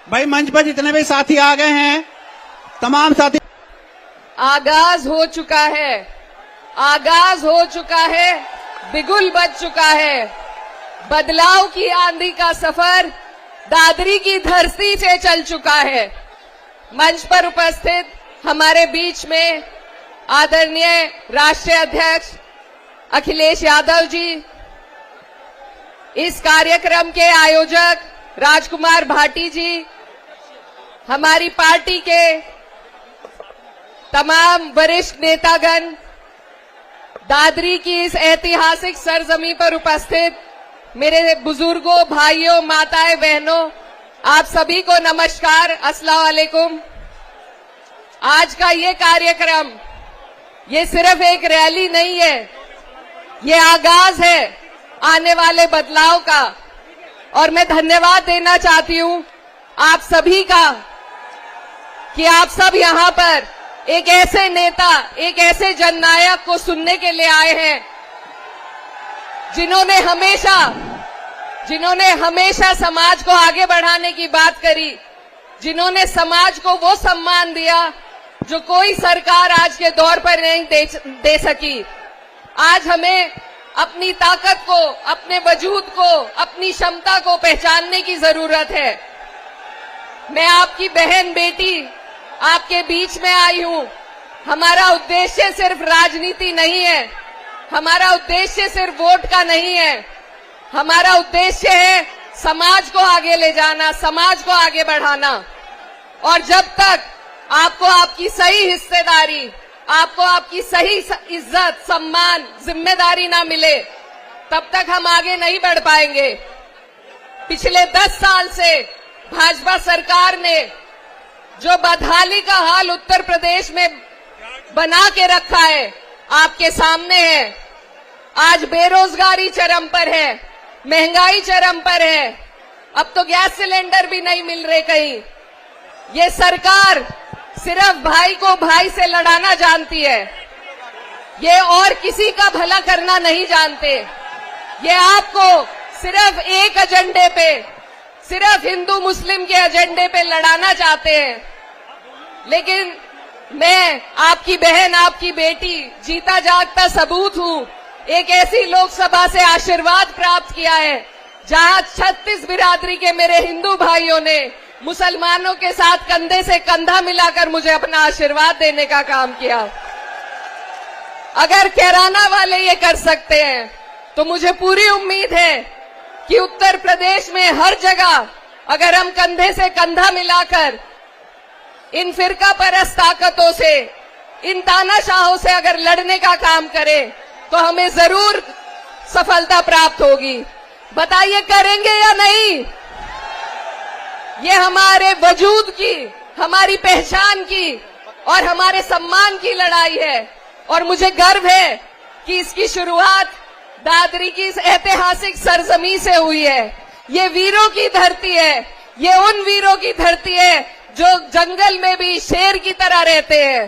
भाई मंच पर जितने भी साथी आ गए हैं, तमाम साथी। आगाज हो चुका है, आगाज हो चुका है, बिगुल बज चुका है। बदलाव की आंधी का सफर दादरी की धरती से चल चुका है। मंच पर उपस्थित हमारे बीच में आदरणीय राष्ट्रीय अध्यक्ष अखिलेश यादव जी, इस कार्यक्रम के आयोजक राजकुमार भाटी जी, हमारी पार्टी के तमाम वरिष्ठ नेतागण, दादरी की इस ऐतिहासिक सरजमी पर उपस्थित मेरे बुजुर्गों, भाइयों, माताएं, बहनों, आप सभी को नमस्कार, अस्सलाम वालेकुम। आज का ये कार्यक्रम ये सिर्फ एक रैली नहीं है, ये आगाज है आने वाले बदलाव का। और मैं धन्यवाद देना चाहती हूं आप सभी का कि आप सब यहां पर एक ऐसे नेता, एक ऐसे जननायक को सुनने के लिए आए हैं जिन्होंने हमेशा समाज को आगे बढ़ाने की बात करी, जिन्होंने समाज को वो सम्मान दिया जो कोई सरकार आज के दौर पर नहीं दे सकी। आज हमें अपनी ताकत को, अपने वजूद को, अपनी क्षमता को पहचानने की जरूरत है। मैं आपकी बहन बेटी आपके बीच में आई हूं। हमारा उद्देश्य सिर्फ राजनीति नहीं है, हमारा उद्देश्य सिर्फ वोट का नहीं है, हमारा उद्देश्य है समाज को आगे ले जाना, समाज को आगे बढ़ाना। और जब तक आपको आपकी सही हिस्सेदारी, आपको आपकी सही इज्जत, सम्मान, जिम्मेदारी ना मिले, तब तक हम आगे नहीं बढ़ पाएंगे। पिछले 10 साल से भाजपा सरकार ने जो बदहाली का हाल उत्तर प्रदेश में बना के रखा है, आपके सामने है। आज बेरोजगारी चरम पर है, महंगाई चरम पर है, अब तो गैस सिलेंडर भी नहीं मिल रहे कहीं। ये सरकार सिर्फ भाई को भाई से लड़ाना जानती है, ये और किसी का भला करना नहीं जानते। ये आपको सिर्फ एक एजेंडे पे, सिर्फ हिंदू मुस्लिम के एजेंडे पे लड़ाना चाहते हैं। लेकिन मैं आपकी बहन, आपकी बेटी, जीता जागता सबूत हूं। एक ऐसी लोकसभा से आशीर्वाद प्राप्त किया है जहां 36 बिरादरी के मेरे हिंदू भाइयों ने मुसलमानों के साथ कंधे से कंधा मिलाकर मुझे अपना आशीर्वाद देने का काम किया। अगर कैराना वाले ये कर सकते हैं तो मुझे पूरी उम्मीद है कि उत्तर प्रदेश में हर जगह अगर हम कंधे से कंधा मिलाकर इन फिरका परस्त ताकतों से, इन तानाशाहों से अगर लड़ने का काम करें तो हमें जरूर सफलता प्राप्त होगी। बताइए करेंगे या नहीं? ये हमारे वजूद की, हमारी पहचान की और हमारे सम्मान की लड़ाई है। और मुझे गर्व है कि इसकी शुरुआत दादरी की इस ऐतिहासिक सरजमी से हुई है। ये वीरों की धरती है, ये उन वीरों की धरती है जो जंगल में भी शेर की तरह रहते हैं।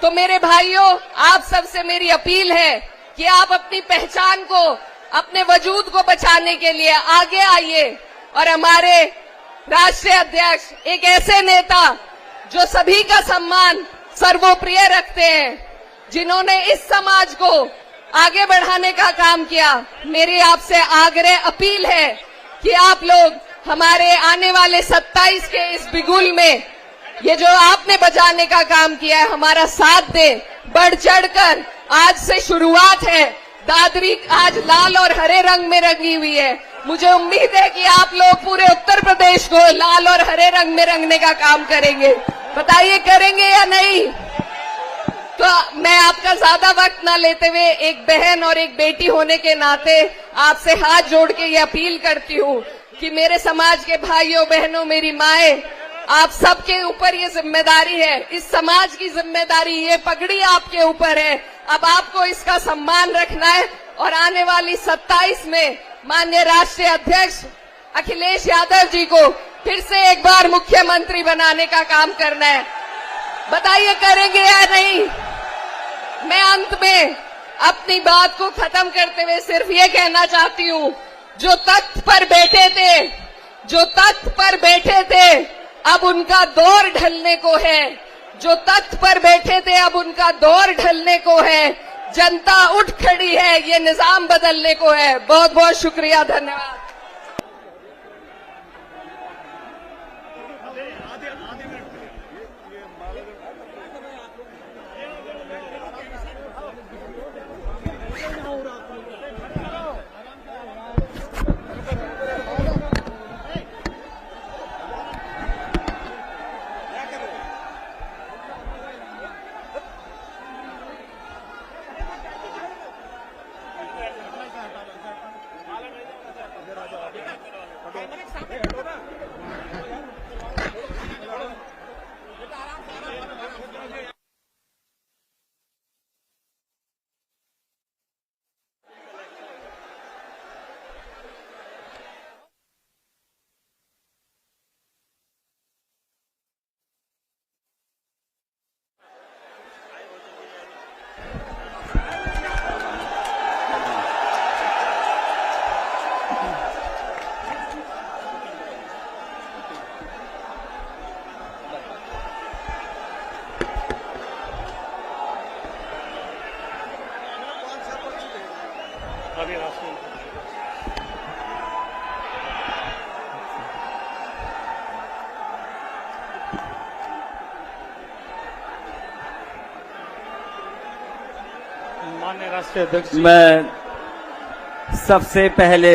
तो मेरे भाइयों, आप सबसे मेरी अपील है कि आप अपनी पहचान को, अपने वजूद को बचाने के लिए आगे आइए। और हमारे राष्ट्रीय अध्यक्ष एक ऐसे नेता जो सभी का सम्मान सर्वोप्रिय रखते हैं, जिन्होंने इस समाज को आगे बढ़ाने का काम किया। मेरी आपसे आग्रह, अपील है कि आप लोग हमारे आने वाले 27 के इस बिगुल में ये जो आपने बजाने का काम किया है, हमारा साथ दे, बढ़ चढ़कर। आज से शुरुआत है। दादरी आज लाल और हरे रंग में रंगी हुई है। मुझे उम्मीद है कि आप लोग पूरे उत्तर प्रदेश को लाल और हरे रंग में रंगने का काम करेंगे। बताइए करेंगे या नहीं? तो मैं आपका ज्यादा वक्त न लेते हुए एक बहन और एक बेटी होने के नाते आपसे हाथ जोड़ के ये अपील करती हूँ कि मेरे समाज के भाइयों बहनों, मेरी माएं, आप सबके ऊपर ये जिम्मेदारी है, इस समाज की जिम्मेदारी, ये पगड़ी आपके ऊपर है। अब आपको इसका सम्मान रखना है और आने वाली 27 में माननीय राष्ट्रीय अध्यक्ष अखिलेश यादव जी को फिर से एक बार मुख्यमंत्री बनाने का काम करना है। बताइए करेंगे या नहीं? मैं अंत में अपनी बात को खत्म करते हुए सिर्फ ये कहना चाहती हूँ, जो तख्त पर बैठे थे जो तख्त पर बैठे थे अब उनका दौर ढलने को है, जो तख्त पर बैठे थे अब उनका दौर ढलने को है। जनता उठ खड़ी है, ये निजाम बदलने को है। बहुत बहुत शुक्रिया, धन्यवाद। माननीय राष्ट्रीय अध्यक्ष, मैं सबसे पहले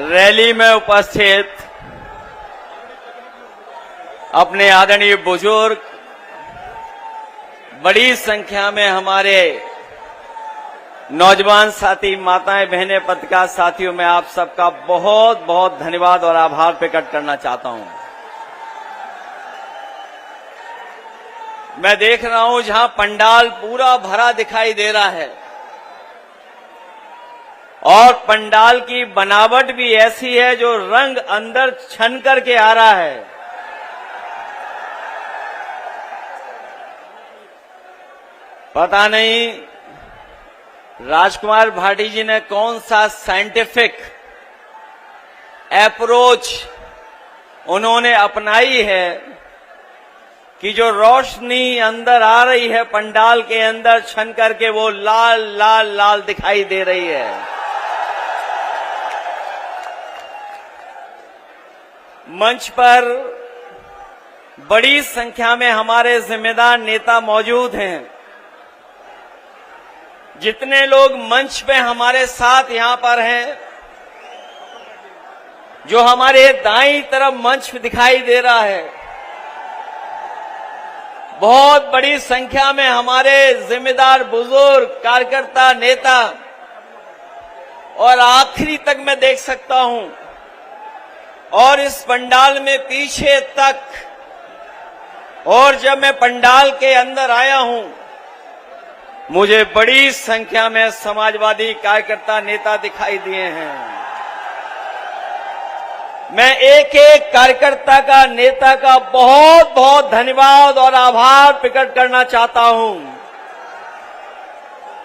रैली में उपस्थित अपने आदरणीय बुजुर्ग, बड़ी संख्या में हमारे नौजवान साथी, माताएं, बहनें, पत्रकार साथियों, मैं आप सबका बहुत बहुत धन्यवाद और आभार प्रकट करना चाहता हूं। मैं देख रहा हूं जहां पंडाल पूरा भरा दिखाई दे रहा है और पंडाल की बनावट भी ऐसी है जो रंग अंदर छन करके आ रहा है। पता नहीं राजकुमार भाटी जी ने कौन सा साइंटिफिक अप्रोच उन्होंने अपनाई है कि जो रोशनी अंदर आ रही है पंडाल के अंदर छन करके वो लाल लाल लाल दिखाई दे रही है। मंच पर बड़ी संख्या में हमारे जिम्मेदार नेता मौजूद हैं। जितने लोग मंच पे हमारे साथ यहां पर हैं, जो हमारे दाईं तरफ मंच दिखाई दे रहा है, बहुत बड़ी संख्या में हमारे जिम्मेदार बुजुर्ग, कार्यकर्ता, नेता और आखिरी तक मैं देख सकता हूं। और इस पंडाल में पीछे तक, और जब मैं पंडाल के अंदर आया हूं, मुझे बड़ी संख्या में समाजवादी कार्यकर्ता, नेता दिखाई दिए हैं। मैं एक एक कार्यकर्ता का, नेता का बहुत बहुत धन्यवाद और आभार प्रकट करना चाहता हूं।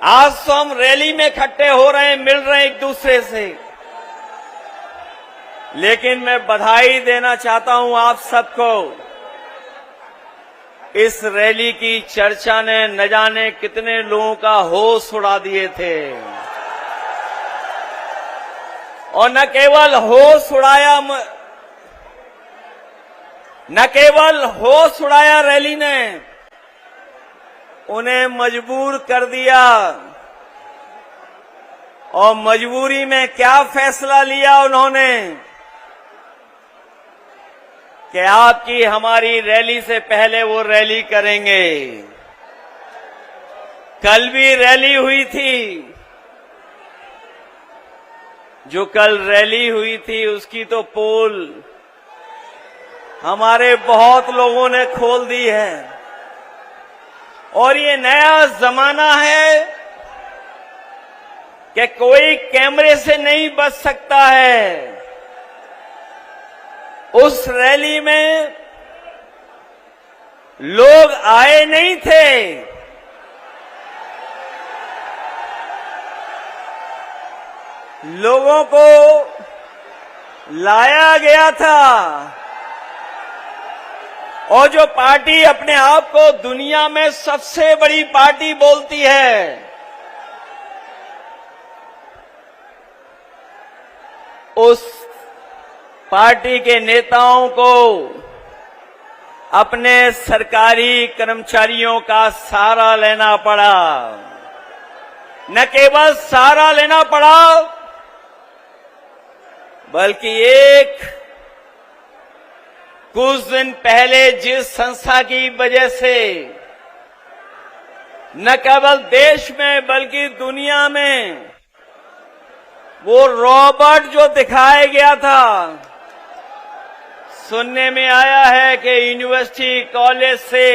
आज तो हम रैली में इकट्ठे हो रहे हैं, मिल रहे हैं एक दूसरे से, लेकिन मैं बधाई देना चाहता हूं आप सबको। इस रैली की चर्चा ने न जाने कितने लोगों का होश उड़ा दिए थे, और न केवल होश उड़ाया रैली ने, उन्हें मजबूर कर दिया। और मजबूरी में क्या फैसला लिया उन्होंने कि आपकी हमारी रैली से पहले वो रैली करेंगे। कल भी रैली हुई थी, जो कल रैली हुई थी उसकी तो पोल हमारे बहुत लोगों ने खोल दी है। और ये नया जमाना है कि कोई कैमरे से नहीं बच सकता है। उस रैली में लोग आए नहीं थे, लोगों को लाया गया था और जो पार्टी अपने आप को दुनिया में सबसे बड़ी पार्टी बोलती है, उस पार्टी के नेताओं को अपने सरकारी कर्मचारियों का सहारा लेना पड़ा। न केवल सहारा लेना पड़ा, बल्कि कुछ दिन पहले जिस संस्था की वजह से न केवल देश में बल्कि दुनिया में वो रोबोट जो दिखाया गया था, सुनने में आया है कि यूनिवर्सिटी कॉलेज से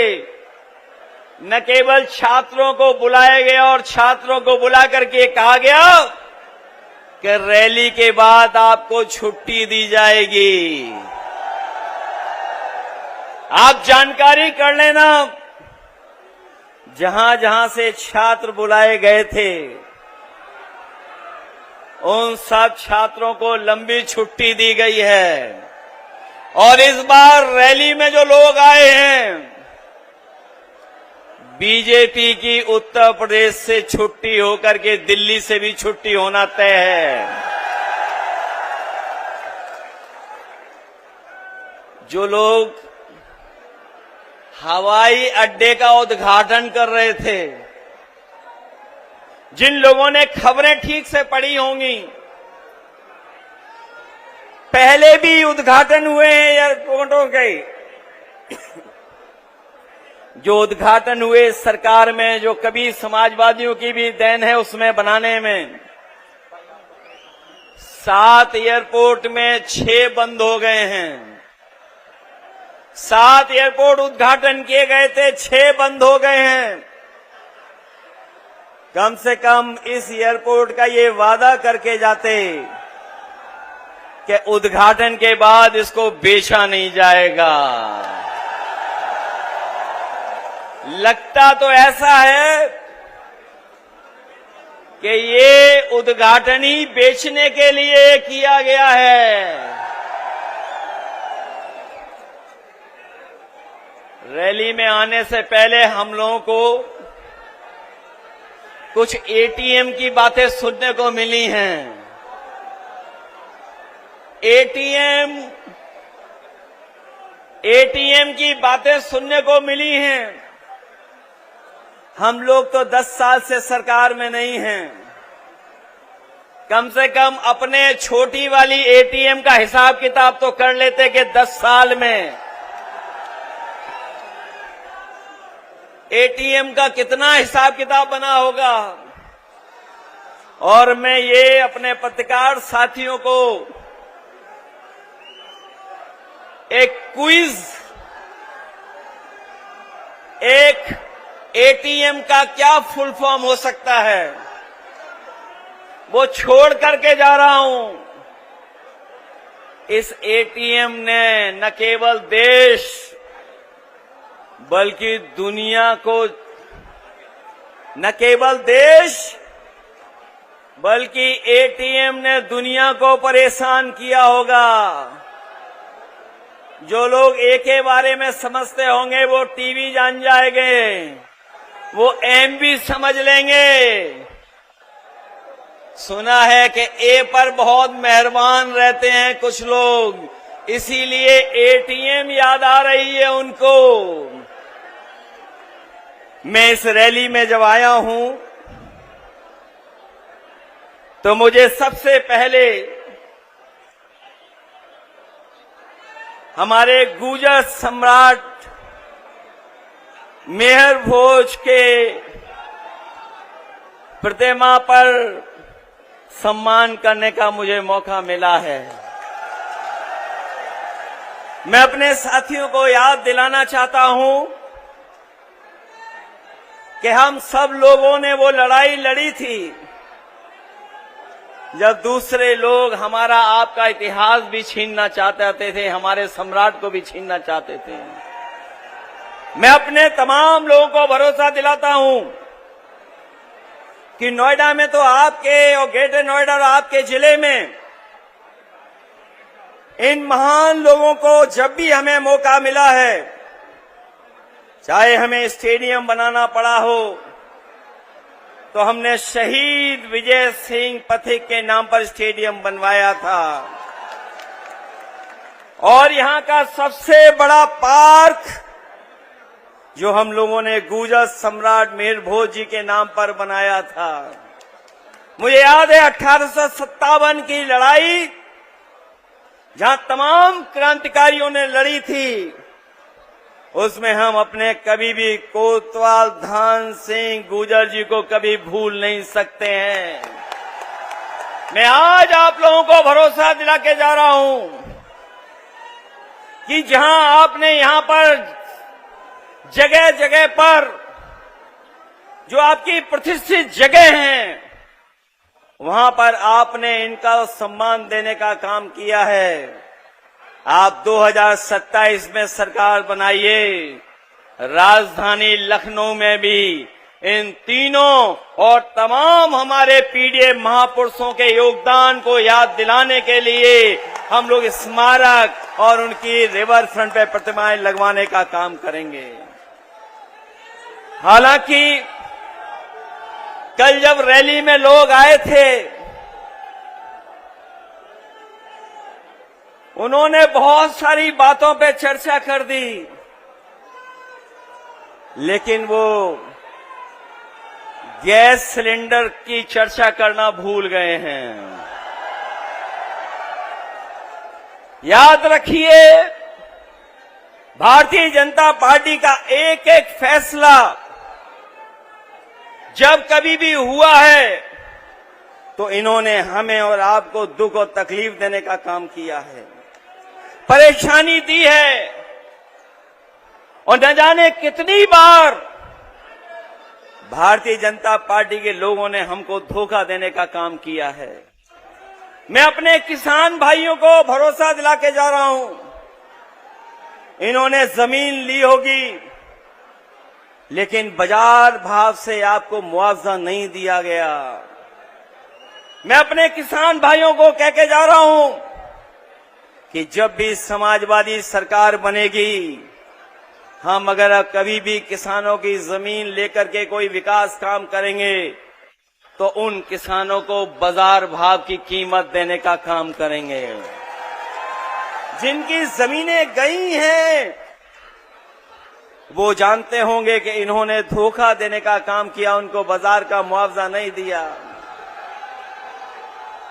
न केवल छात्रों को बुलाया गया और छात्रों को बुला करके कहा गया कि रैली के बाद आपको छुट्टी दी जाएगी। आप जानकारी कर लेना, जहां जहां से छात्र बुलाए गए थे उन सब छात्रों को लंबी छुट्टी दी गई है। और इस बार रैली में जो लोग आए हैं, बीजेपी की उत्तर प्रदेश से छुट्टी होकर के दिल्ली से भी छुट्टी होना तय है। जो लोग हवाई अड्डे का उद्घाटन कर रहे थे, जिन लोगों ने खबरें ठीक से पढ़ी होंगी, पहले भी उद्घाटन हुए हैं एयरपोर्टों के, जो उद्घाटन हुए सरकार में, जो कभी समाजवादियों की भी देन है उसमें बनाने में, 7 एयरपोर्ट में 6 बंद हो गए हैं। 7 एयरपोर्ट उद्घाटन किए गए थे, 6 बंद हो गए हैं। कम से कम इस एयरपोर्ट का ये वादा करके जाते कि उद्घाटन के बाद इसको बेचा नहीं जाएगा। लगता तो ऐसा है कि ये उद्घाटन ही बेचने के लिए किया गया है। रैली में आने से पहले हम लोगों को कुछ एटीएम की बातें सुनने को मिली हैं। एटीएम की बातें सुनने को मिली हैं। हम लोग तो 10 साल से सरकार में नहीं हैं। कम से कम अपने छोटी वाली एटीएम का हिसाब किताब तो कर लेते कि 10 साल में एटीएम का कितना हिसाब किताब बना होगा। और मैं ये अपने पत्रकार साथियों को एक क्विज, एक एटीएम का क्या फुल फॉर्म हो सकता है, वो छोड़ करके जा रहा हूं। इस एटीएम ने न केवल देश बल्कि दुनिया को, न केवल देश बल्कि एटीएम ने दुनिया को परेशान किया होगा। जो लोग ए के बारे में समझते होंगे वो टीवी जान जाएंगे, वो एम भी समझ लेंगे। सुना है कि ए पर बहुत मेहरबान रहते हैं कुछ लोग, इसीलिए एटीएम याद आ रही है उनको। मैं इस रैली में जब आया हूं तो मुझे सबसे पहले हमारे गुर्जर सम्राट मेहर भोज के प्रतिमा पर सम्मान करने का मुझे मौका मिला है। मैं अपने साथियों को याद दिलाना चाहता हूं कि हम सब लोगों ने वो लड़ाई लड़ी थी जब दूसरे लोग हमारा आपका इतिहास भी छीनना चाहते थे, हमारे सम्राट को भी छीनना चाहते थे। मैं अपने तमाम लोगों को भरोसा दिलाता हूं कि नोएडा में तो आपके और ग्रेटर नोएडा और आपके जिले में इन महान लोगों को जब भी हमें मौका मिला है, चाहे हमें स्टेडियम बनाना पड़ा हो, तो हमने शहीद विजय सिंह पथिक के नाम पर स्टेडियम बनवाया था। और यहां का सबसे बड़ा पार्क जो हम लोगों ने गुर्जर सम्राट मीर भोज जी के नाम पर बनाया था। मुझे याद है 1857 की लड़ाई, जहां तमाम क्रांतिकारियों ने लड़ी थी, उसमें हम अपने कभी भी कोतवाल धान सिंह गुर्जर जी को कभी भूल नहीं सकते हैं। मैं आज आप लोगों को भरोसा दिला के जा रहा हूं कि जहां आपने यहां पर जगह जगह पर जो आपकी प्रतिष्ठित जगह हैं, वहां पर आपने इनका सम्मान देने का काम किया है। आप 2027 में सरकार बनाइए, राजधानी लखनऊ में भी इन तीनों और तमाम हमारे पीढ़ी महापुरुषों के योगदान को याद दिलाने के लिए हम लोग स्मारक और उनकी रिवर फ्रंट पे प्रतिमाएं लगवाने का काम करेंगे। हालांकि कल जब रैली में लोग आए थे, उन्होंने बहुत सारी बातों पे चर्चा कर दी, लेकिन वो गैस सिलेंडर की चर्चा करना भूल गए हैं। याद रखिए, भारतीय जनता पार्टी का एक एक फैसला जब कभी भी हुआ है, तो इन्होंने हमें और आपको दुख और तकलीफ देने का काम किया है, परेशानी दी है, और न जाने कितनी बार भारतीय जनता पार्टी के लोगों ने हमको धोखा देने का काम किया है। मैं अपने किसान भाइयों को भरोसा दिला के जा रहा हूं, इन्होंने जमीन ली होगी, लेकिन बाजार भाव से आपको मुआवजा नहीं दिया गया। मैं अपने किसान भाइयों को कह के जा रहा हूं कि जब भी समाजवादी सरकार बनेगी, हम अगर कभी भी किसानों की जमीन लेकर के कोई विकास काम करेंगे, तो उन किसानों को बाजार भाव की कीमत देने का काम करेंगे। जिनकी जमीनें गई हैं, वो जानते होंगे कि इन्होंने धोखा देने का काम किया, उनको बाजार का मुआवजा नहीं दिया।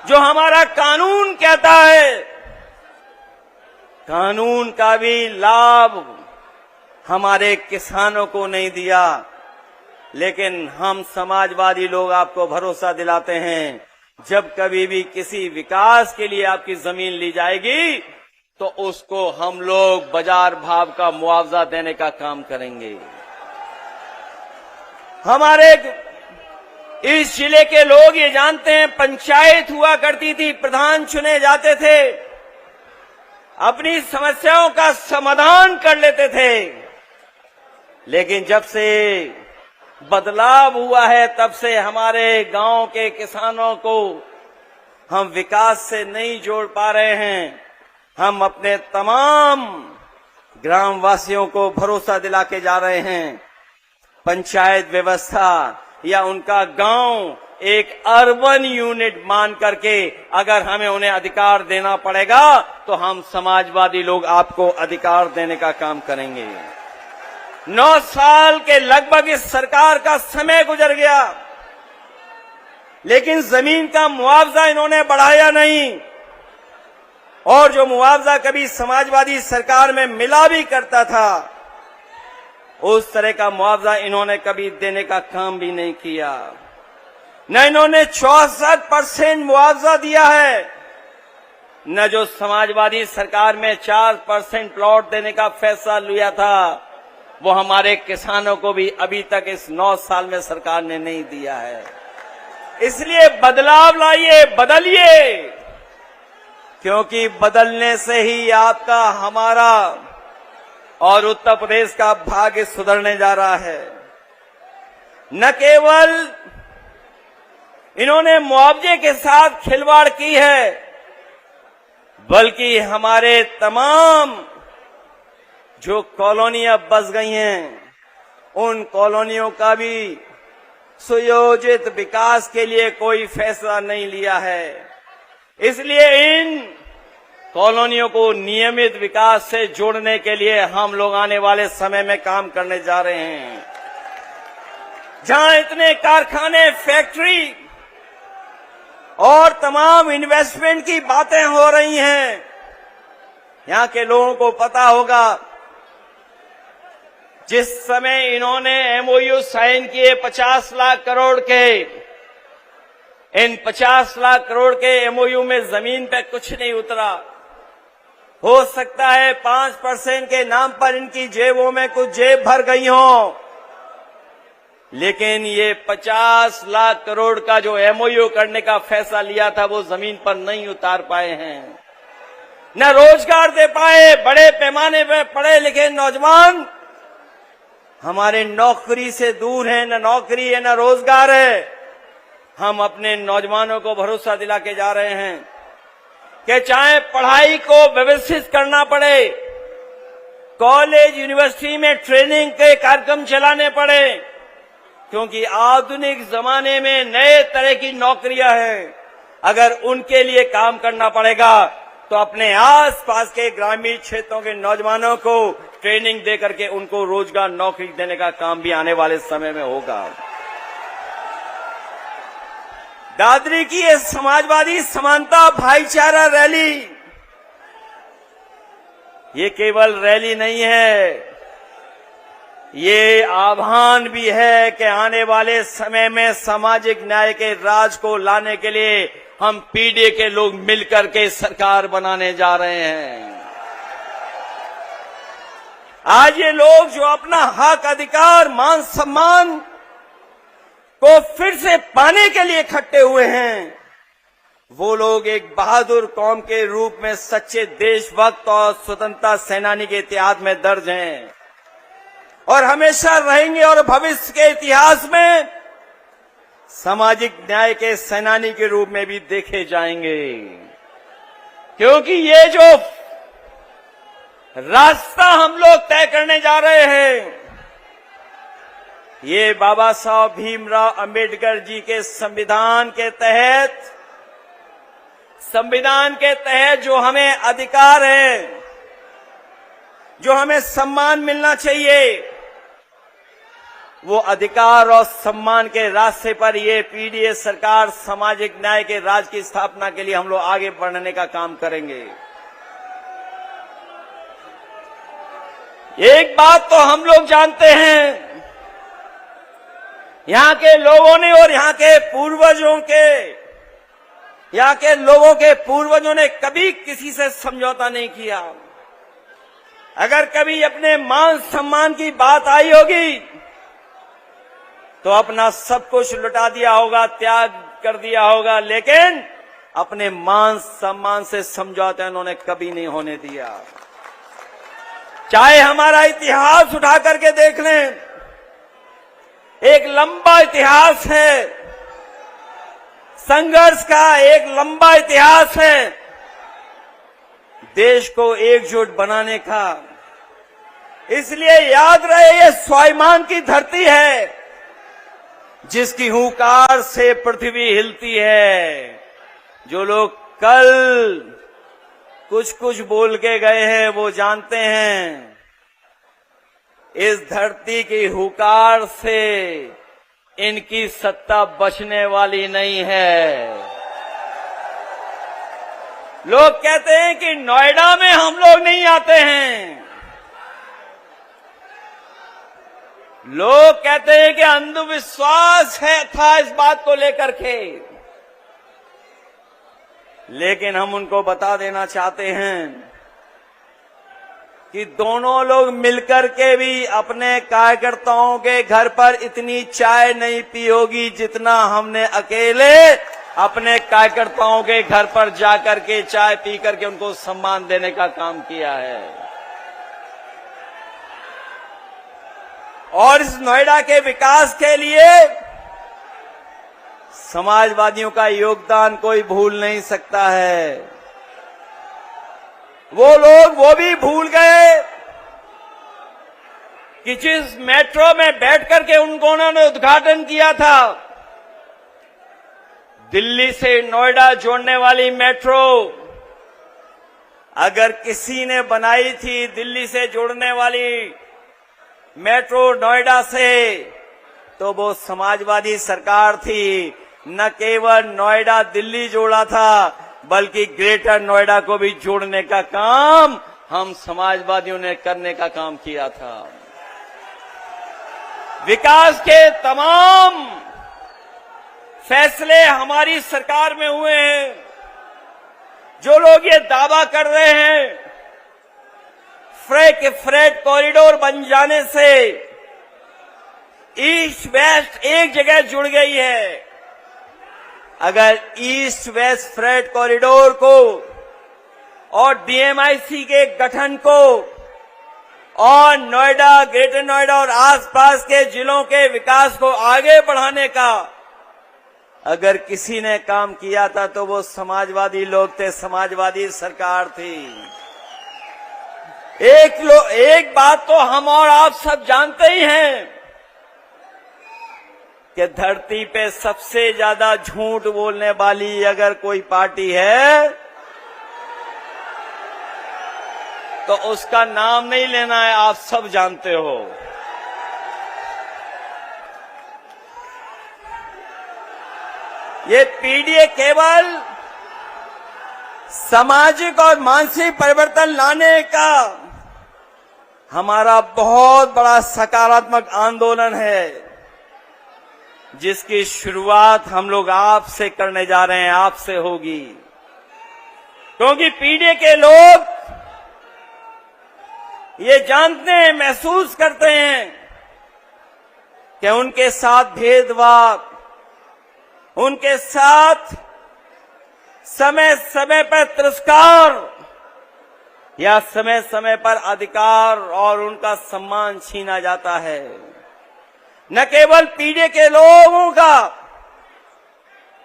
जो हमारा कानून कहता है, कानून का भी लाभ हमारे किसानों को नहीं दिया, लेकिन हम समाजवादी लोग आपको भरोसा दिलाते हैं, जब कभी भी किसी विकास के लिए आपकी जमीन ली जाएगी, तो उसको हम लोग बाजार भाव का मुआवजा देने का काम करेंगे। हमारे इस जिले के लोग ये जानते हैं, पंचायत हुआ करती थी, प्रधान चुने जाते थे, अपनी समस्याओं का समाधान कर लेते थे, लेकिन जब से बदलाव हुआ है, तब से हमारे गांव के किसानों को हम विकास से नहीं जोड़ पा रहे हैं। हम अपने तमाम ग्रामवासियों को भरोसा दिला के जा रहे हैं, पंचायत व्यवस्था या उनका गांव एक अर्बन यूनिट मान करके अगर हमें उन्हें अधिकार देना पड़ेगा, तो हम समाजवादी लोग आपको अधिकार देने का काम करेंगे। 9 साल के लगभग इस सरकार का समय गुजर गया, लेकिन जमीन का मुआवजा इन्होंने बढ़ाया नहीं, और जो मुआवजा कभी समाजवादी सरकार में मिला भी करता था, उस तरह का मुआवजा इन्होंने कभी देने का काम भी नहीं किया। न इन्होंने 64% मुआवजा दिया है, न जो समाजवादी सरकार में 4% प्लॉट देने का फैसला लिया था, वो हमारे किसानों को भी अभी तक इस 9 साल में सरकार ने नहीं दिया है। इसलिए बदलाव लाइए, बदलिए, क्योंकि बदलने से ही आपका, हमारा और उत्तर प्रदेश का भाग्य सुधरने जा रहा है। न केवल इन्होंने मुआवजे के साथ खिलवाड़ की है, बल्कि हमारे तमाम जो कॉलोनियां बस गई हैं, उन कॉलोनियों का भी सुयोजित विकास के लिए कोई फैसला नहीं लिया है। इसलिए इन कॉलोनियों को नियमित विकास से जोड़ने के लिए हम लोग आने वाले समय में काम करने जा रहे हैं। जहां इतने कारखाने, फैक्ट्री और तमाम इन्वेस्टमेंट की बातें हो रही हैं, यहां के लोगों को पता होगा जिस समय इन्होंने एमओयू साइन किए 50 लाख करोड़ के, इन 50 लाख करोड़ के एमओयू में जमीन पे कुछ नहीं उतरा। हो सकता है 5% के नाम पर इनकी जेबों में कुछ जेब भर गई हो, लेकिन ये 50 लाख करोड़ का जो एमओयू करने का फैसला लिया था वो जमीन पर नहीं उतार पाए हैं, न रोजगार दे पाए। बड़े पैमाने पर पढ़े लिखे नौजवान हमारे नौकरी से दूर हैं, न नौकरी है न रोजगार है। हम अपने नौजवानों को भरोसा दिला के जा रहे हैं कि चाहे पढ़ाई को व्यवस्थित करना पड़े, कॉलेज यूनिवर्सिटी में ट्रेनिंग के कार्यक्रम चलाने पड़े, क्योंकि आधुनिक जमाने में नए तरह की नौकरियां हैं। अगर उनके लिए काम करना पड़ेगा तो अपने आसपास के ग्रामीण क्षेत्रों के नौजवानों को ट्रेनिंग दे करके उनको रोजगार, नौकरी देने का काम भी आने वाले समय में होगा। दादरी की ये समाजवादी समानता भाईचारा रैली, ये केवल रैली नहीं है, ये आह्वान भी है कि आने वाले समय में सामाजिक न्याय के राज को लाने के लिए हम पीडीए के लोग मिलकर के सरकार बनाने जा रहे हैं। आज ये लोग जो अपना हक, अधिकार, मान सम्मान को फिर से पाने के लिए इकट्ठे हुए हैं, वो लोग एक बहादुर कौम के रूप में सच्चे देशभक्त और स्वतंत्रता सेनानी के इतिहास में दर्ज हैं और हमेशा रहेंगे और भविष्य के इतिहास में सामाजिक न्याय के सेनानी के रूप में भी देखे जाएंगे। क्योंकि ये जो रास्ता हम लोग तय करने जा रहे हैं, ये बाबा साहब भीमराव अंबेडकर जी के संविधान के तहत जो हमें अधिकार है, जो हमें सम्मान मिलना चाहिए, वो अधिकार और सम्मान के रास्ते पर ये पीडीए सरकार सामाजिक न्याय के राज की स्थापना के लिए हम लोग आगे बढ़ने का काम करेंगे। एक बात तो हम लोग जानते हैं, यहाँ के लोगों ने और यहाँ के लोगों के पूर्वजों ने कभी किसी से समझौता नहीं किया। अगर कभी अपने मान सम्मान की बात आई होगी तो अपना सब कुछ लुटा दिया होगा, त्याग कर दिया होगा, लेकिन अपने मान सम्मान से समझौता उन्होंने कभी नहीं होने दिया। चाहे हमारा इतिहास उठा करके देख लें, एक लंबा इतिहास है, संघर्ष का एक लंबा इतिहास है, देश को एकजुट बनाने का। इसलिए याद रहे, ये स्वाभिमान की धरती है जिसकी हुंकार से पृथ्वी हिलती है। जो लोग कल कुछ बोल के गए हैं वो जानते हैं, इस धरती की हुंकार से इनकी सत्ता बचने वाली नहीं है। लोग कहते हैं कि नोएडा में हम लोग नहीं आते हैं, लोग कहते हैं कि अंधविश्वास था इस बात को लेकर के, लेकिन हम उनको बता देना चाहते हैं कि दोनों लोग मिलकर के भी अपने कार्यकर्ताओं के घर पर इतनी चाय नहीं पी होगी जितना हमने अकेले अपने कार्यकर्ताओं के घर पर जाकर के चाय पी करके उनको सम्मान देने का काम किया है। और इस नोएडा के विकास के लिए समाजवादियों का योगदान कोई भूल नहीं सकता है। वो लोग वो भी भूल गए कि जिस मेट्रो में बैठ करके उन्होंने उद्घाटन किया था, दिल्ली से नोएडा जोड़ने वाली मेट्रो, अगर किसी ने बनाई थी दिल्ली से जोड़ने वाली मेट्रो नोएडा से, तो वो समाजवादी सरकार थी। न केवल नोएडा दिल्ली जोड़ा था, बल्कि ग्रेटर नोएडा को भी जोड़ने का काम हम समाजवादियों ने करने का काम किया था। विकास के तमाम फैसले हमारी सरकार में हुए हैं। जो लोग ये दावा कर रहे हैं फ्रेट कॉरिडोर बन जाने से ईस्ट वेस्ट एक जगह जुड़ गई है, अगर ईस्ट वेस्ट फ्रेट कॉरिडोर को और डीएमआईसी के गठन को और नोएडा, ग्रेटर नोएडा और आसपास के जिलों के विकास को आगे बढ़ाने का अगर किसी ने काम किया था तो वो समाजवादी लोग थे, समाजवादी सरकार थी। एक बात तो हम और आप सब जानते ही हैं कि धरती पे सबसे ज्यादा झूठ बोलने वाली अगर कोई पार्टी है तो उसका नाम नहीं लेना है, आप सब जानते हो। ये पीडीए केवल सामाजिक और मानसिक परिवर्तन लाने का हमारा बहुत बड़ा सकारात्मक आंदोलन है, जिसकी शुरुआत हम लोग आपसे करने जा रहे हैं, आपसे होगी। क्योंकि पीडीए के लोग ये जानते हैं, महसूस करते हैं कि उनके साथ भेदभाव, उनके साथ समय समय पर तिरस्कार या समय समय पर अधिकार और उनका सम्मान छीना जाता है। न केवल पीडीए के लोगों का,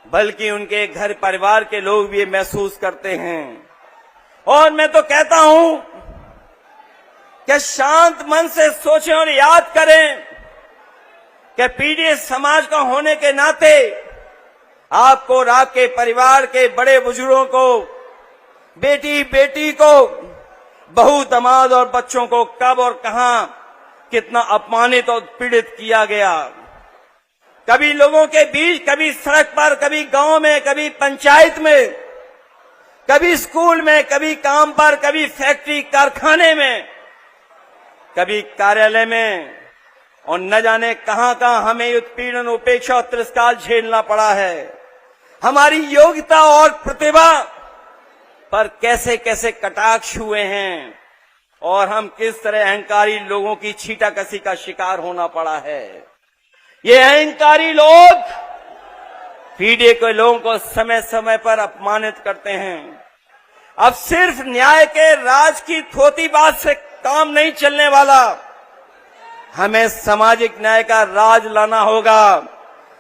बल्कि उनके घर परिवार के लोग भी महसूस करते हैं। और मैं तो कहता हूं कि शांत मन से सोचें और याद करें कि पीडीए समाज का होने के नाते आपको और आपके परिवार के बड़े बुजुर्गों को, बेटी बेटी को, बहू दामाद और बच्चों को कब और कहां कितना अपमानित और पीड़ित किया गया। कभी लोगों के बीच, कभी सड़क पर, कभी गांव में, कभी पंचायत में, कभी स्कूल में, कभी काम पर, कभी फैक्ट्री कारखाने में, कभी कार्यालय में, और न जाने कहां कहां हमें उत्पीड़न, उपेक्षा और तिरस्कार झेलना पड़ा है। हमारी योग्यता और प्रतिभा पर कैसे कैसे कटाक्ष हुए हैं और हम किस तरह अहंकारी लोगों की छीटाकशी का शिकार होना पड़ा है। ये अहंकारी लोग पीडीए के लोगों को समय समय पर अपमानित करते हैं। अब सिर्फ न्याय के राज की थोती बात से काम नहीं चलने वाला, हमें सामाजिक न्याय का राज लाना होगा।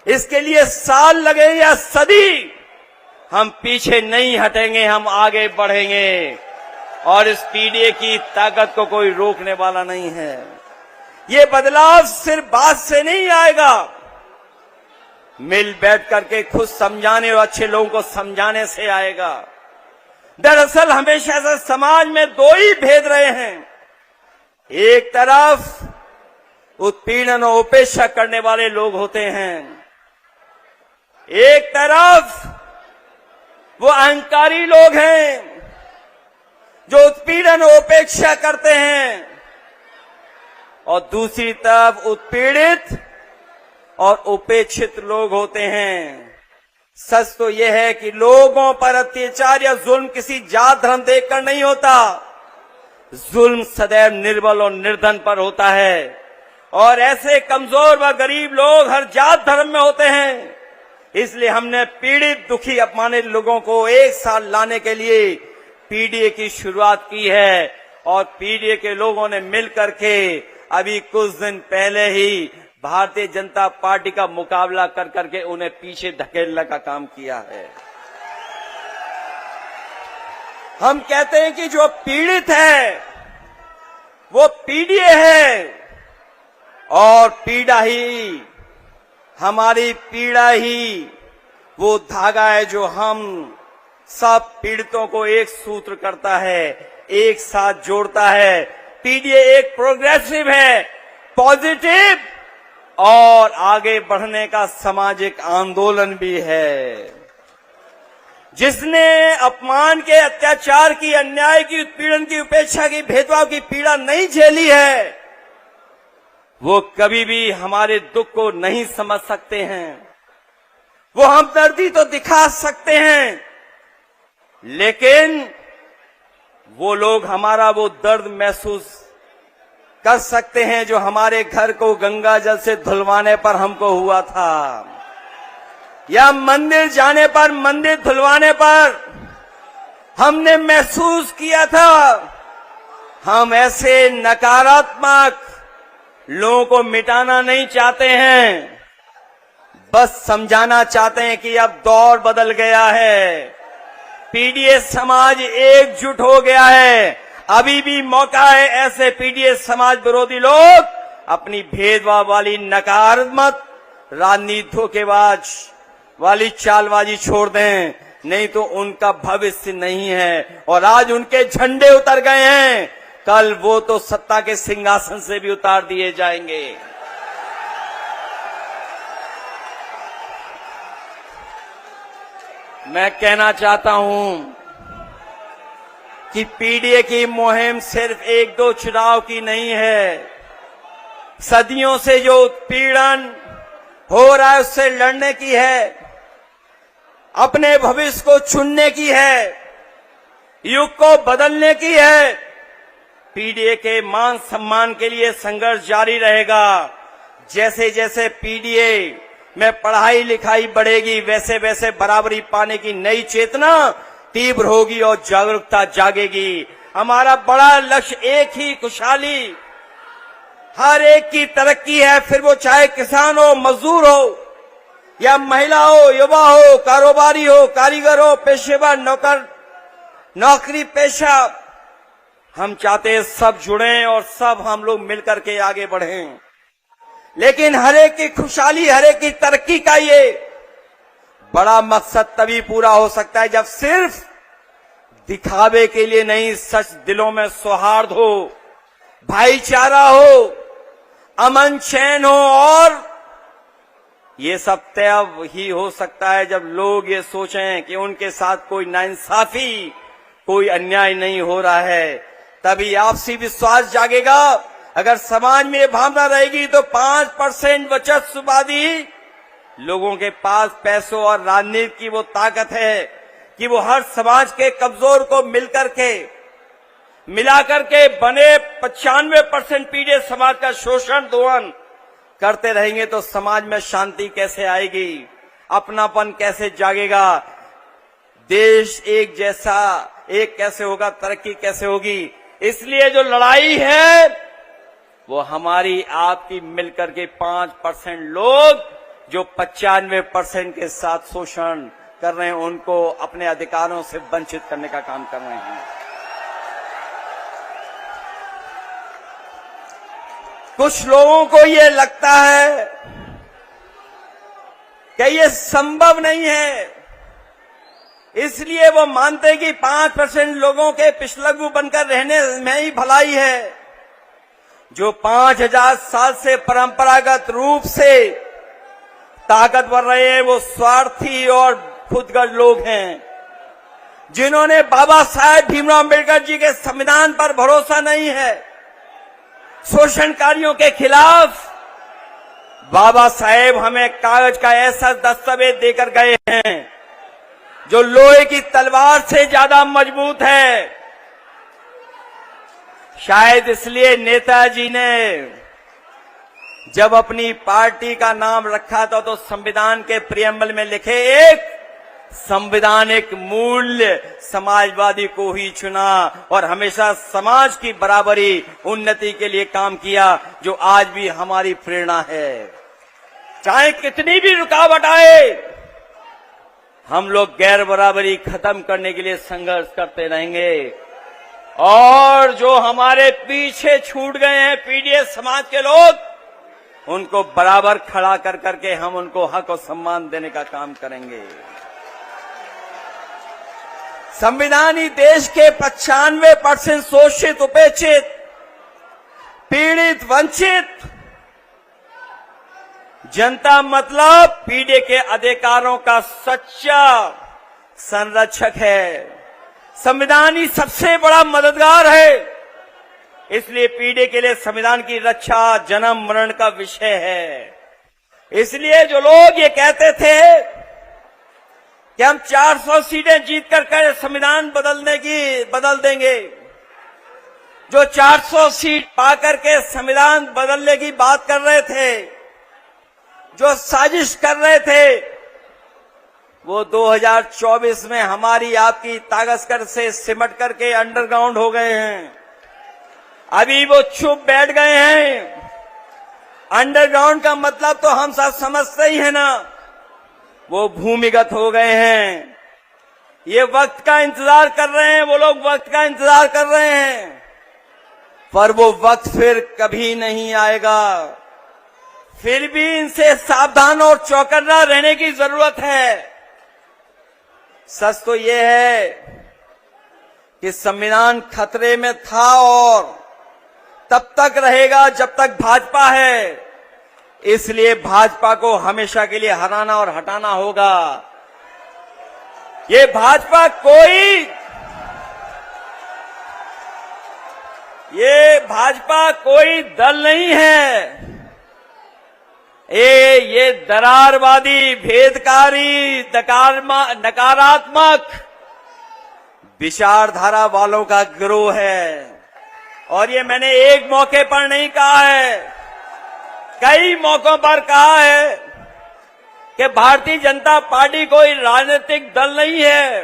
इसके लिए साल लगे या सदी, हम पीछे नहीं हटेंगे, हम आगे बढ़ेंगे और इस पीडीए की ताकत को कोई रोकने वाला नहीं है। ये बदलाव सिर्फ बात से नहीं आएगा, मिल बैठ करके खुद समझाने और अच्छे लोगों को समझाने से आएगा। दरअसल हमेशा से समाज में दो ही भेद रहे हैं। एक तरफ उत्पीड़न और उपेक्षा करने वाले लोग होते हैं, एक तरफ वो अहंकारी लोग हैं जो उत्पीड़न और उपेक्षा करते हैं, और दूसरी तरफ उत्पीड़ित और उपेक्षित लोग होते हैं। सच तो यह है कि लोगों पर अत्याचार या जुल्म किसी जात धर्म देखकर नहीं होता, जुल्म सदैव निर्बल और निर्धन पर होता है, और ऐसे कमजोर व गरीब लोग हर जात धर्म में होते हैं। इसलिए हमने पीड़ित, दुखी, अपमानित लोगों को एक साथ लाने के लिए पीडीए की शुरुआत की है, और पीडीए के लोगों ने मिलकर के अभी कुछ दिन पहले ही भारतीय जनता पार्टी का मुकाबला कर करके उन्हें पीछे धकेलने का काम किया है। हम कहते हैं कि जो पीड़ित है वो पीड़ित है, और पीड़ा ही, हमारी पीड़ा ही वो धागा है जो हम सब पीड़ितों को एक सूत्र करता है, एक साथ जोड़ता है। पीडीए एक प्रोग्रेसिव है, पॉजिटिव और आगे बढ़ने का सामाजिक आंदोलन भी है। जिसने अपमान के, अत्याचार की, अन्याय की, उत्पीड़न की, उपेक्षा की, भेदभाव की पीड़ा नहीं झेली है, वो कभी भी हमारे दुख को नहीं समझ सकते हैं। वो हमदर्दी तो दिखा सकते हैं, लेकिन वो लोग हमारा वो दर्द महसूस कर सकते हैं जो हमारे घर को गंगा जल से धुलवाने पर हमको हुआ था, या मंदिर जाने पर, मंदिर धुलवाने पर हमने महसूस किया था। हम ऐसे नकारात्मक लोगों को मिटाना नहीं चाहते हैं, बस समझाना चाहते हैं कि अब दौर बदल गया है, पीडीए समाज एकजुट हो गया है। अभी भी मौका है ऐसे पीडीए समाज विरोधी लोग अपनी भेदभाव वाली, नकारात्मक राजनीति, धोखेबाज वाली चालबाजी छोड़ दें, नहीं तो उनका भविष्य नहीं है। और आज उनके झंडे उतर गए हैं, कल वो तो सत्ता के सिंहासन से भी उतार दिए जाएंगे। मैं कहना चाहता हूं कि पीडीए की मुहिम सिर्फ एक दो चुनाव की नहीं है, सदियों से जो उत्पीड़न हो रहा है उससे लड़ने की है, अपने भविष्य को चुनने की है, युग को बदलने की है। पीडीए के मान सम्मान के लिए संघर्ष जारी रहेगा। जैसे जैसे पीडीए में पढ़ाई लिखाई बढ़ेगी, वैसे वैसे बराबरी पाने की नई चेतना तीव्र होगी और जागरूकता जागेगी। हमारा बड़ा लक्ष्य एक ही, खुशहाली, हर एक की तरक्की है, फिर वो चाहे किसान हो, मजदूर हो, या महिला हो, युवा हो, कारोबारी हो, कारीगर हो, पेशेवर, नौकरी पेशा। हम चाहते हैं सब जुड़ें और सब हम लोग मिलकर के आगे बढ़ें। लेकिन हर एक की खुशहाली, हर एक की तरक्की का ये बड़ा मकसद तभी पूरा हो सकता है जब सिर्फ दिखावे के लिए नहीं, सच दिलों में सौहार्द हो, भाईचारा हो, अमन चैन हो। और ये सब तब ही हो सकता है जब लोग ये सोचें कि उनके साथ कोई नाइंसाफी, कोई अन्याय नहीं हो रहा है, तभी आपसी विश्वास जागेगा। अगर समाज में ये भावना रहेगी तो 5% बचतवादी लोगों के पास पैसों और राजनीति की वो ताकत है कि वो हर समाज के कमजोर को मिलाकर के बने 95% पीड़ित समाज का शोषण, दोहन करते रहेंगे तो समाज में शांति कैसे आएगी, अपनापन कैसे जागेगा, देश एक जैसा एक कैसे होगा, तरक्की कैसे होगी। इसलिए जो लड़ाई है वो हमारी आपकी मिलकर के 5% लोग जो 95% के साथ शोषण कर रहे हैं, उनको अपने अधिकारों से वंचित करने का काम कर रहे हैं। कुछ लोगों को ये लगता है कि ये संभव नहीं है, इसलिए वो मानते हैं कि 5% लोगों के पिछलग्गू बनकर रहने में ही भलाई है। जो 5000 साल से परंपरागत रूप से ताकतवर रहे हैं वो स्वार्थी और खुदगर्ज लोग हैं, जिन्होंने बाबा साहेब भीमराव अम्बेडकर जी के संविधान पर भरोसा नहीं है। शोषणकारियों के खिलाफ बाबा साहेब हमें कागज का ऐसा दस्तावेज देकर गए हैं जो लोहे की तलवार से ज्यादा मजबूत है। शायद इसलिए नेताजी ने जब अपनी पार्टी का नाम रखा था तो संविधान के प्रियम्बल में लिखे एक संवैधानिक मूल्य समाजवादी को ही चुना और हमेशा समाज की बराबरी, उन्नति के लिए काम किया, जो आज भी हमारी प्रेरणा है। चाहे कितनी भी रुकावट आए, हम लोग गैर बराबरी खत्म करने के लिए संघर्ष करते रहेंगे। और जो हमारे पीछे छूट गए हैं पीडीएस समाज के लोग, उनको बराबर खड़ा कर करके हम उनको हक और सम्मान देने का काम करेंगे। संविधान ही देश के 95% शोषित, उपेक्षित, पीड़ित, वंचित जनता मतलब पीढ़ी के अधिकारों का सच्चा संरक्षक है। संविधान ही सबसे बड़ा मददगार है। इसलिए पीढ़ी के लिए संविधान की रक्षा जन्म मरण का विषय है। इसलिए जो लोग ये कहते थे कि हम 400 सीटें जीत कर संविधान बदल देंगे, जो 400 सीट पाकर के संविधान बदलने की बात कर रहे थे, जो साजिश कर रहे थे, वो 2024 में हमारी आपकी ताकत से सिमट करके अंडरग्राउंड हो गए हैं। अभी वो चुप बैठ गए हैं। अंडरग्राउंड का मतलब तो हम सब समझते ही है ना, वो भूमिगत हो गए हैं। ये वक्त का इंतजार कर रहे हैं, वो लोग वक्त का इंतजार कर रहे हैं, पर वो वक्त फिर कभी नहीं आएगा। फिर भी इनसे सावधान और चौकन्ना रहने की जरूरत है। सच तो ये है कि संविधान खतरे में था और तब तक रहेगा जब तक भाजपा है। इसलिए भाजपा को हमेशा के लिए हराना और हटाना होगा। ये भाजपा कोई दल नहीं है। ये दरारवादी, भेदकारी, नकारात्मक विचारधारा वालों का गिरोह है। और ये मैंने एक मौके पर नहीं कहा है, कई मौकों पर कहा है कि भारतीय जनता पार्टी कोई राजनीतिक दल नहीं है।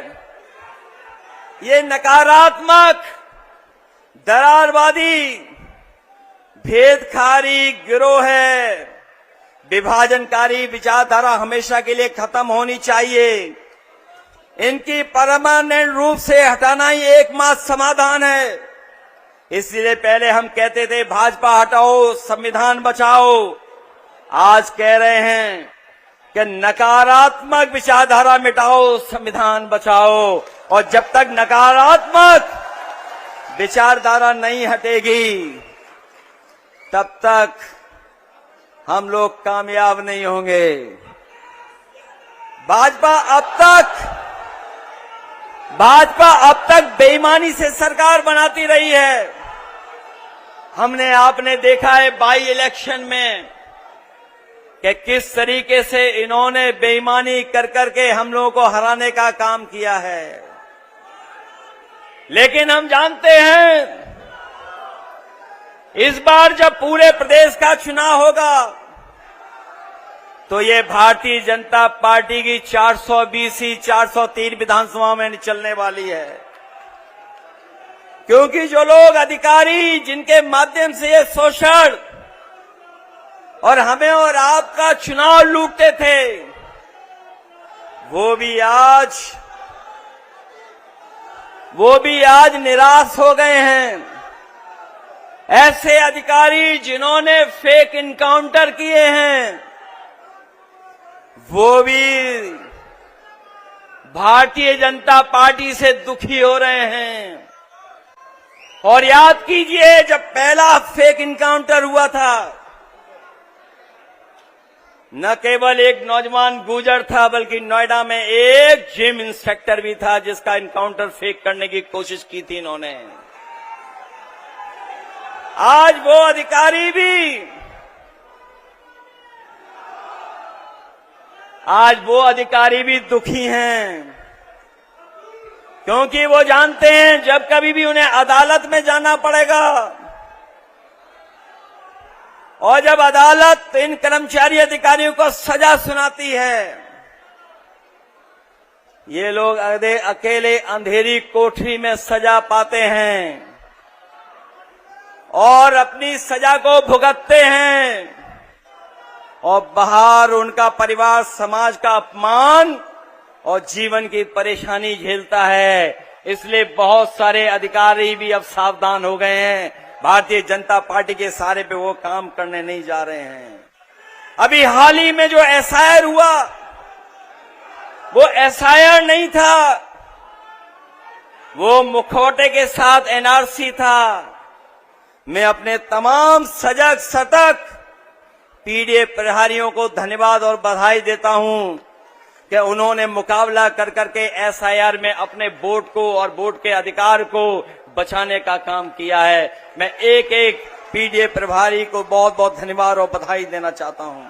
ये नकारात्मक, दरारवादी, भेदकारी गिरोह है। विभाजनकारी विचारधारा हमेशा के लिए खत्म होनी चाहिए। इनकी परमानेंट रूप से हटाना ही एकमात्र समाधान है। इसलिए पहले हम कहते थे भाजपा हटाओ, संविधान बचाओ। आज कह रहे हैं कि नकारात्मक विचारधारा मिटाओ, संविधान बचाओ। और जब तक नकारात्मक विचारधारा नहीं हटेगी, तब तक हम लोग कामयाब नहीं होंगे। भाजपा अब तक बेईमानी से सरकार बनाती रही है। आपने देखा है बाई इलेक्शन में कि किस तरीके से इन्होंने बेईमानी कर करके हम लोगों को हराने का काम किया है। लेकिन हम जानते हैं इस बार जब पूरे प्रदेश का चुनाव होगा तो ये भारतीय जनता पार्टी की 420 403 विधानसभा में चलने वाली है। क्योंकि जो लोग अधिकारी जिनके माध्यम से ये शोषण और हमें और आपका चुनाव लूटते थे, वो भी आज निराश हो गए हैं। ऐसे अधिकारी जिन्होंने फेक इनकाउंटर किए हैं, वो भी भारतीय जनता पार्टी से दुखी हो रहे हैं। और याद कीजिए, जब पहला फेक इनकाउंटर हुआ था, न केवल एक नौजवान गुजर था, बल्कि नोएडा में एक जिम इंस्पेक्टर भी था जिसका इनकाउंटर फेक करने की कोशिश की थी इन्होंने। आज वो अधिकारी भी दुखी हैं, क्योंकि वो जानते हैं जब कभी भी उन्हें अदालत में जाना पड़ेगा और जब अदालत इन कर्मचारी अधिकारियों को सजा सुनाती है, ये लोग अकेले अंधेरी कोठरी में सजा पाते हैं और अपनी सजा को भुगतते हैं और बाहर उनका परिवार समाज का अपमान और जीवन की परेशानी झेलता है। इसलिए बहुत सारे अधिकारी भी अब सावधान हो गए हैं। भारतीय जनता पार्टी के सारे पे वो काम करने नहीं जा रहे हैं। अभी हाल ही में जो एसआईआर हुआ वो एसआईआर नहीं था, वो मुखौटे के साथ एनआरसी था। मैं अपने तमाम सजग सतर्क पीडीए प्रहरियों को धन्यवाद और बधाई देता हूं कि उन्होंने मुकाबला कर करके एसआईआर में अपने वोट को और वोट के अधिकार को बचाने का काम किया है। मैं एक एक पीडीए प्रभारी को बहुत बहुत धन्यवाद और बधाई देना चाहता हूं।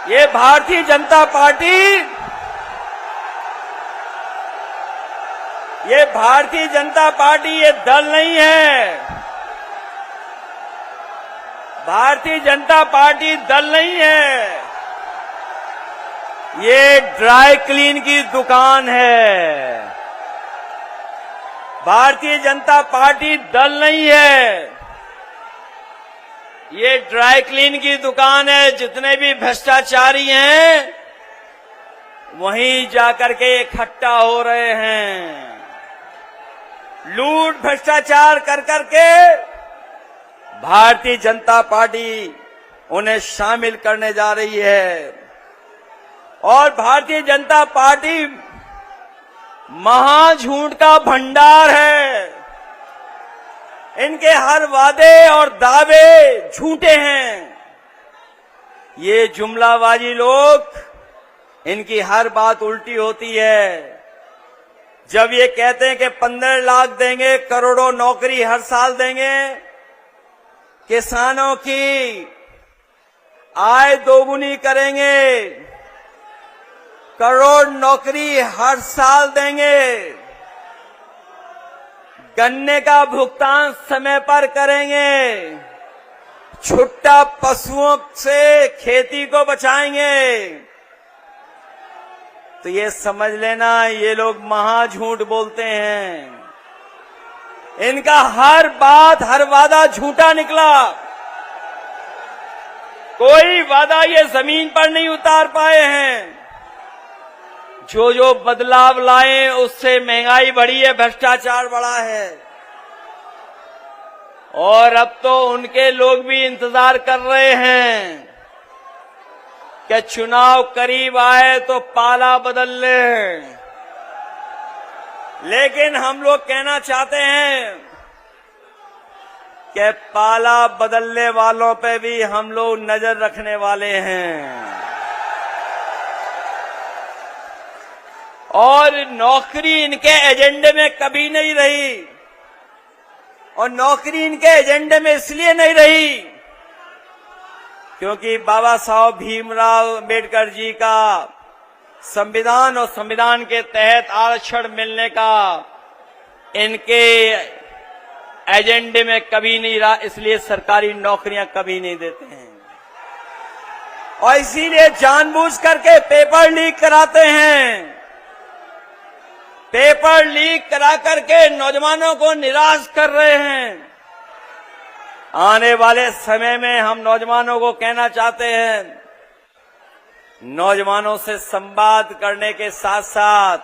ये भारतीय जनता पार्टी, ये भारतीय जनता पार्टी ये दल नहीं है। भारतीय जनता पार्टी दल नहीं है, ये ड्राई क्लीन की दुकान है। भारतीय जनता पार्टी दल नहीं है, ये ड्राई क्लीन की दुकान है। जितने भी भ्रष्टाचारी हैं वहीं जाकर के इकट्ठा हो रहे हैं, लूट भ्रष्टाचार कर करके भारतीय जनता पार्टी उन्हें शामिल करने जा रही है। और भारतीय जनता पार्टी महाझूठ का भंडार है। इनके हर वादे और दावे झूठे हैं। ये जुमलाबाजी लोग, इनकी हर बात उल्टी होती है। जब ये कहते हैं कि 15 लाख देंगे, करोड़ों नौकरी हर साल देंगे, किसानों की आय दोगुनी करेंगे, करोड़ नौकरी हर साल देंगे, गन्ने का भुगतान समय पर करेंगे, छुट्टा पशुओं से खेती को बचाएंगे, तो ये समझ लेना ये लोग महाझूठ बोलते हैं। इनका हर बात, हर वादा झूठा निकला। कोई वादा ये जमीन पर नहीं उतार पाए हैं। जो जो बदलाव लाए उससे महंगाई बढ़ी है, भ्रष्टाचार बढ़ा है। और अब तो उनके लोग भी इंतजार कर रहे हैं कि चुनाव करीब आए तो पाला बदल ले। लेकिन हम लोग कहना चाहते हैं कि पाला बदलने वालों पे भी हम लोग नजर रखने वाले हैं। और नौकरी इनके एजेंडे में कभी नहीं रही। और नौकरी इनके एजेंडे में इसलिए नहीं रही क्योंकि बाबा साहब भीमराव अम्बेडकर जी का संविधान और संविधान के तहत आरक्षण मिलने का इनके एजेंडे में कभी नहीं रहा। इसलिए सरकारी नौकरियां कभी नहीं देते हैं और इसीलिए जानबूझ करके पेपर लीक कराते हैं। पेपर लीक करा करके नौजवानों को निराश कर रहे हैं। आने वाले समय में हम नौजवानों को कहना चाहते हैं, नौजवानों से संवाद करने के साथ साथ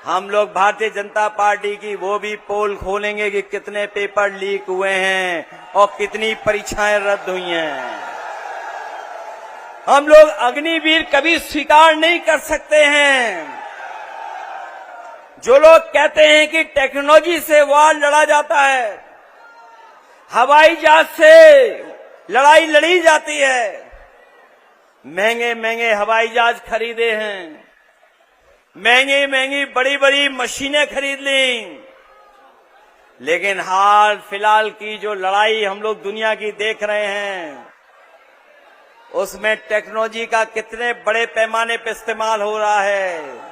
हम लोग भारतीय जनता पार्टी की वो भी पोल खोलेंगे कि कितने पेपर लीक हुए हैं और कितनी परीक्षाएं रद्द हुई हैं। हम लोग अग्निवीर कभी स्वीकार नहीं कर सकते हैं। जो लोग कहते हैं कि टेक्नोलॉजी से वार लड़ा जाता है, हवाई जहाज से लड़ाई लड़ी जाती है, महंगे महंगे हवाई जहाज खरीदे हैं, महंगी महंगी बड़ी बड़ी मशीनें खरीद ली, लेकिन हाल फिलहाल की जो लड़ाई हम लोग दुनिया की देख रहे हैं उसमें टेक्नोलॉजी का कितने बड़े पैमाने पर इस्तेमाल हो रहा है।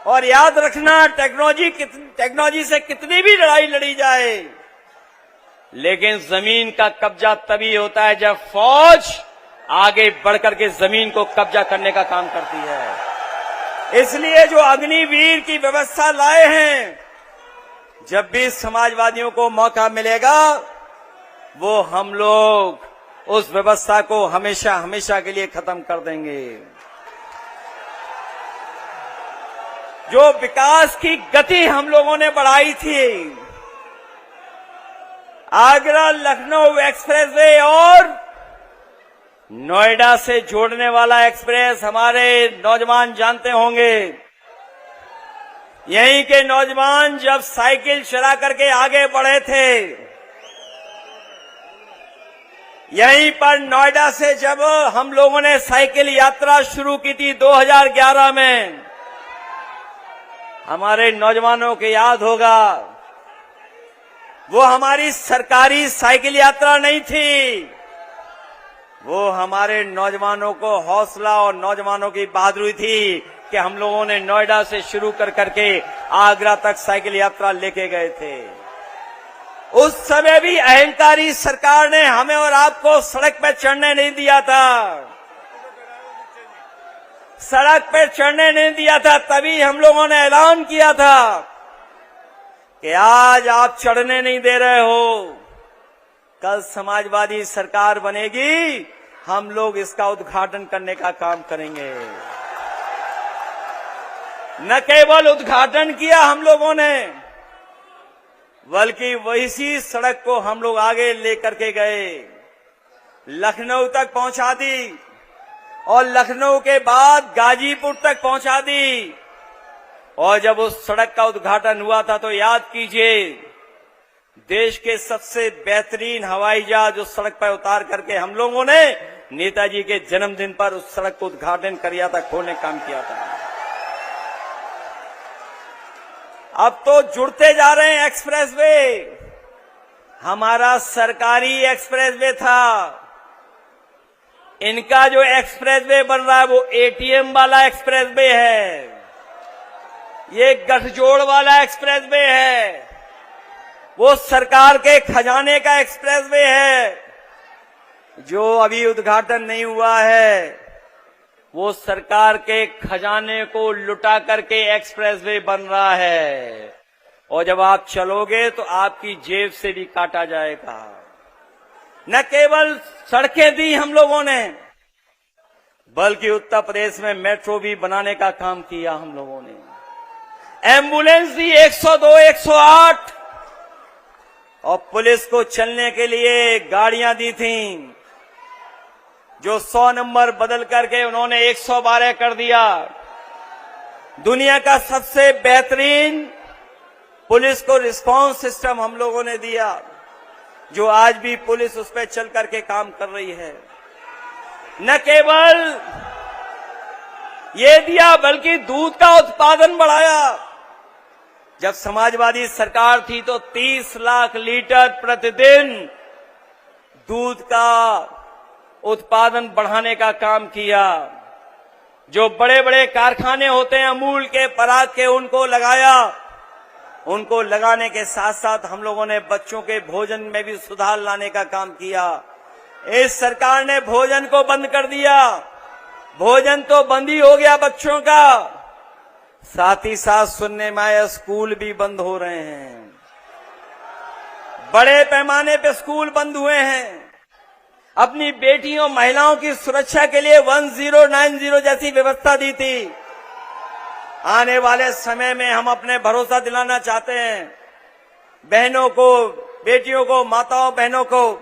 और याद रखना, टेक्नोलॉजी से कितनी भी लड़ाई लड़ी जाए, लेकिन जमीन का कब्जा तभी होता है जब फौज आगे बढ़कर के जमीन को कब्जा करने का काम करती है। इसलिए जो अग्निवीर की व्यवस्था लाए हैं, जब भी समाजवादियों को मौका मिलेगा वो हम लोग उस व्यवस्था को हमेशा हमेशा के लिए खत्म कर देंगे। जो विकास की गति हम लोगों ने बढ़ाई थी, आगरा लखनऊ एक्सप्रेसवे और नोएडा से जोड़ने वाला एक्सप्रेस, हमारे नौजवान जानते होंगे, यहीं के नौजवान जब साइकिल चला करके आगे बढ़े थे, यहीं पर नोएडा से जब हम लोगों ने साइकिल यात्रा शुरू की थी 2011 में, हमारे नौजवानों को याद होगा वो हमारी सरकारी साइकिल यात्रा नहीं थी, वो हमारे नौजवानों को हौसला और नौजवानों की बहादुरी थी कि हम लोगों ने नोएडा से शुरू कर करके आगरा तक साइकिल यात्रा लेके गए थे। उस समय भी अहंकारी सरकार ने हमें और आपको सड़क पर चढ़ने नहीं दिया था, सड़क पर चढ़ने नहीं दिया था। तभी हम लोगों ने ऐलान किया था कि आज आप चढ़ने नहीं दे रहे हो, कल समाजवादी सरकार बनेगी, हम लोग इसका उद्घाटन करने का काम करेंगे। न केवल उद्घाटन किया हम लोगों ने, बल्कि वही सड़क को हम लोग आगे लेकर के गए, लखनऊ तक पहुंचा दी और लखनऊ के बाद गाजीपुर तक पहुंचा दी। और जब उस सड़क का उद्घाटन हुआ था तो याद कीजिए, देश के सबसे बेहतरीन हवाई जहाज उस सड़क पर उतार करके हम लोगों ने नेताजी के जन्मदिन पर उस सड़क को उद्घाटन किया था, खोलने काम किया था। अब तो जुड़ते जा रहे हैं एक्सप्रेसवे, हमारा सरकारी एक्सप्रेसवे था, इनका जो एक्सप्रेसवे बन रहा है वो एटीएम वाला एक्सप्रेसवे है, ये गठजोड़ वाला एक्सप्रेसवे है, वो सरकार के खजाने का एक्सप्रेसवे है। जो अभी उद्घाटन नहीं हुआ है वो सरकार के खजाने को लुटा करके एक्सप्रेसवे बन रहा है, और जब आप चलोगे तो आपकी जेब से भी काटा जाएगा। न केवल सड़कें दी हम लोगों ने, बल्कि उत्तर प्रदेश में मेट्रो भी बनाने का काम किया हम लोगों ने, एम्बुलेंस दी 102, 108, और पुलिस को चलने के लिए गाड़ियां दी थीं, जो 100 नंबर बदल करके उन्होंने 112 कर दिया। दुनिया का सबसे बेहतरीन पुलिस को रिस्पांस सिस्टम हम लोगों ने दिया, जो आज भी पुलिस उस पर चल करके काम कर रही है। न केवल ये दिया, बल्कि दूध का उत्पादन बढ़ाया। जब समाजवादी सरकार थी तो 30 लाख लीटर प्रतिदिन दूध का उत्पादन बढ़ाने का काम किया। जो बड़े बड़े कारखाने होते हैं अमूल के, पराग के, उनको लगाया। उनको लगाने के साथ साथ हम लोगों ने बच्चों के भोजन में भी सुधार लाने का काम किया। इस सरकार ने भोजन को बंद कर दिया, भोजन तो बंद ही हो गया बच्चों का, साथ ही साथ सुनने में आया स्कूल भी बंद हो रहे हैं, बड़े पैमाने पे स्कूल बंद हुए हैं। अपनी बेटियों महिलाओं की सुरक्षा के लिए 1090 जैसी व्यवस्था दी थी। आने वाले समय में हम अपने भरोसा दिलाना चाहते हैं बहनों को, बेटियों को, माताओं बहनों को,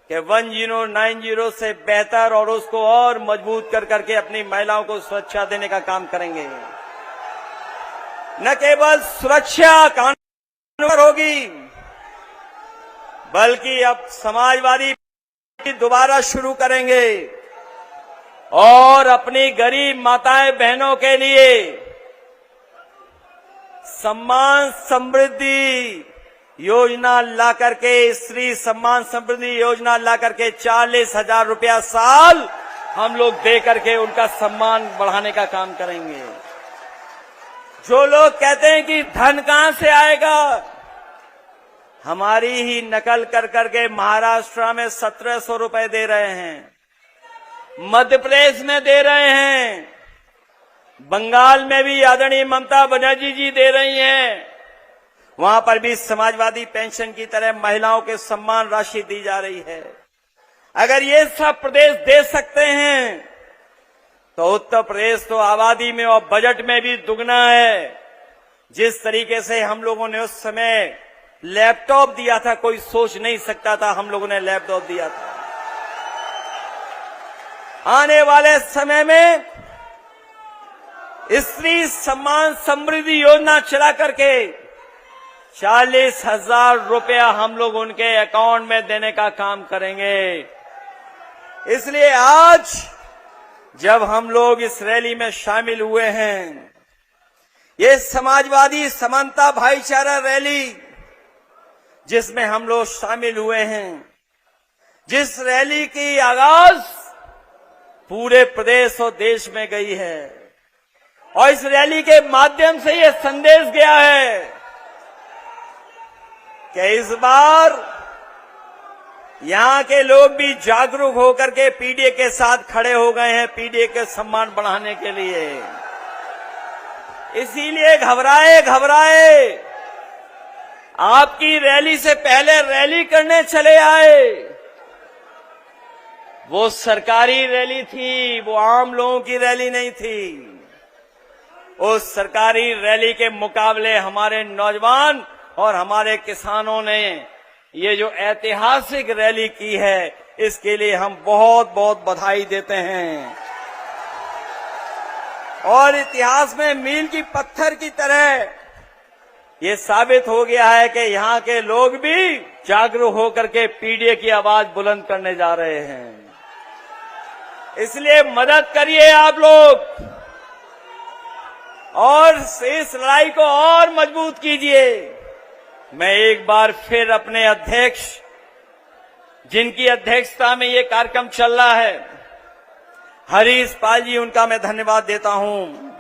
कि 1090 से बेहतर और उसको और मजबूत कर करके अपनी महिलाओं को सुरक्षा देने का काम करेंगे। न केवल सुरक्षा कानून पर होगी, बल्कि अब समाजवादी दोबारा शुरू करेंगे और अपनी गरीब माताएं बहनों के लिए सम्मान समृद्धि योजना ला करके, स्त्री सम्मान समृद्धि योजना ला करके 40,000 रुपया साल हम लोग दे करके उनका सम्मान बढ़ाने का काम करेंगे। जो लोग कहते हैं कि धन कहां से आएगा, हमारी ही नकल कर करके महाराष्ट्र में 1700 रुपए दे रहे हैं, मध्य प्रदेश में दे रहे हैं, बंगाल में भी आदरणीय ममता बनर्जी जी दे रही हैं, वहां पर भी समाजवादी पेंशन की तरह महिलाओं के सम्मान राशि दी जा रही है। अगर ये सब प्रदेश दे सकते हैं तो उत्तर प्रदेश तो आबादी में और बजट में भी दुगना है। जिस तरीके से हम लोगों ने उस समय लैपटॉप दिया था, कोई सोच नहीं सकता था हम लोगों ने लैपटॉप दिया था। आने वाले समय में स्त्री सम्मान समृद्धि योजना चला करके 40,000 रुपया हम लोग उनके अकाउंट में देने का काम करेंगे। इसलिए आज जब हम लोग इस रैली में शामिल हुए हैं, ये समाजवादी समानता भाईचारा रैली जिसमें हम लोग शामिल हुए हैं, जिस रैली की आगाज पूरे प्रदेश और देश में गई है, और इस रैली के माध्यम से ये संदेश गया है कि इस बार यहां के लोग भी जागरूक होकर के पीडीए के साथ खड़े हो गए हैं, पीडीए के सम्मान बढ़ाने के लिए। इसीलिए घबराए आपकी रैली से पहले रैली करने चले आए। वो सरकारी रैली थी, वो आम लोगों की रैली नहीं थी। उस सरकारी रैली के मुकाबले हमारे नौजवान और हमारे किसानों ने ये जो ऐतिहासिक रैली की है, इसके लिए हम बहुत बहुत बधाई देते हैं। और इतिहास में मील की पत्थर की तरह ये साबित हो गया है कि यहाँ के लोग भी जागरूक होकर के पीडीए की आवाज बुलंद करने जा रहे हैं। इसलिए मदद करिए आप लोग और इस लड़ाई को और मजबूत कीजिए। मैं एक बार फिर अपने अध्यक्ष, जिनकी अध्यक्षता में ये कार्यक्रम चल रहा है, हरीश पाल जी, उनका मैं धन्यवाद देता हूं।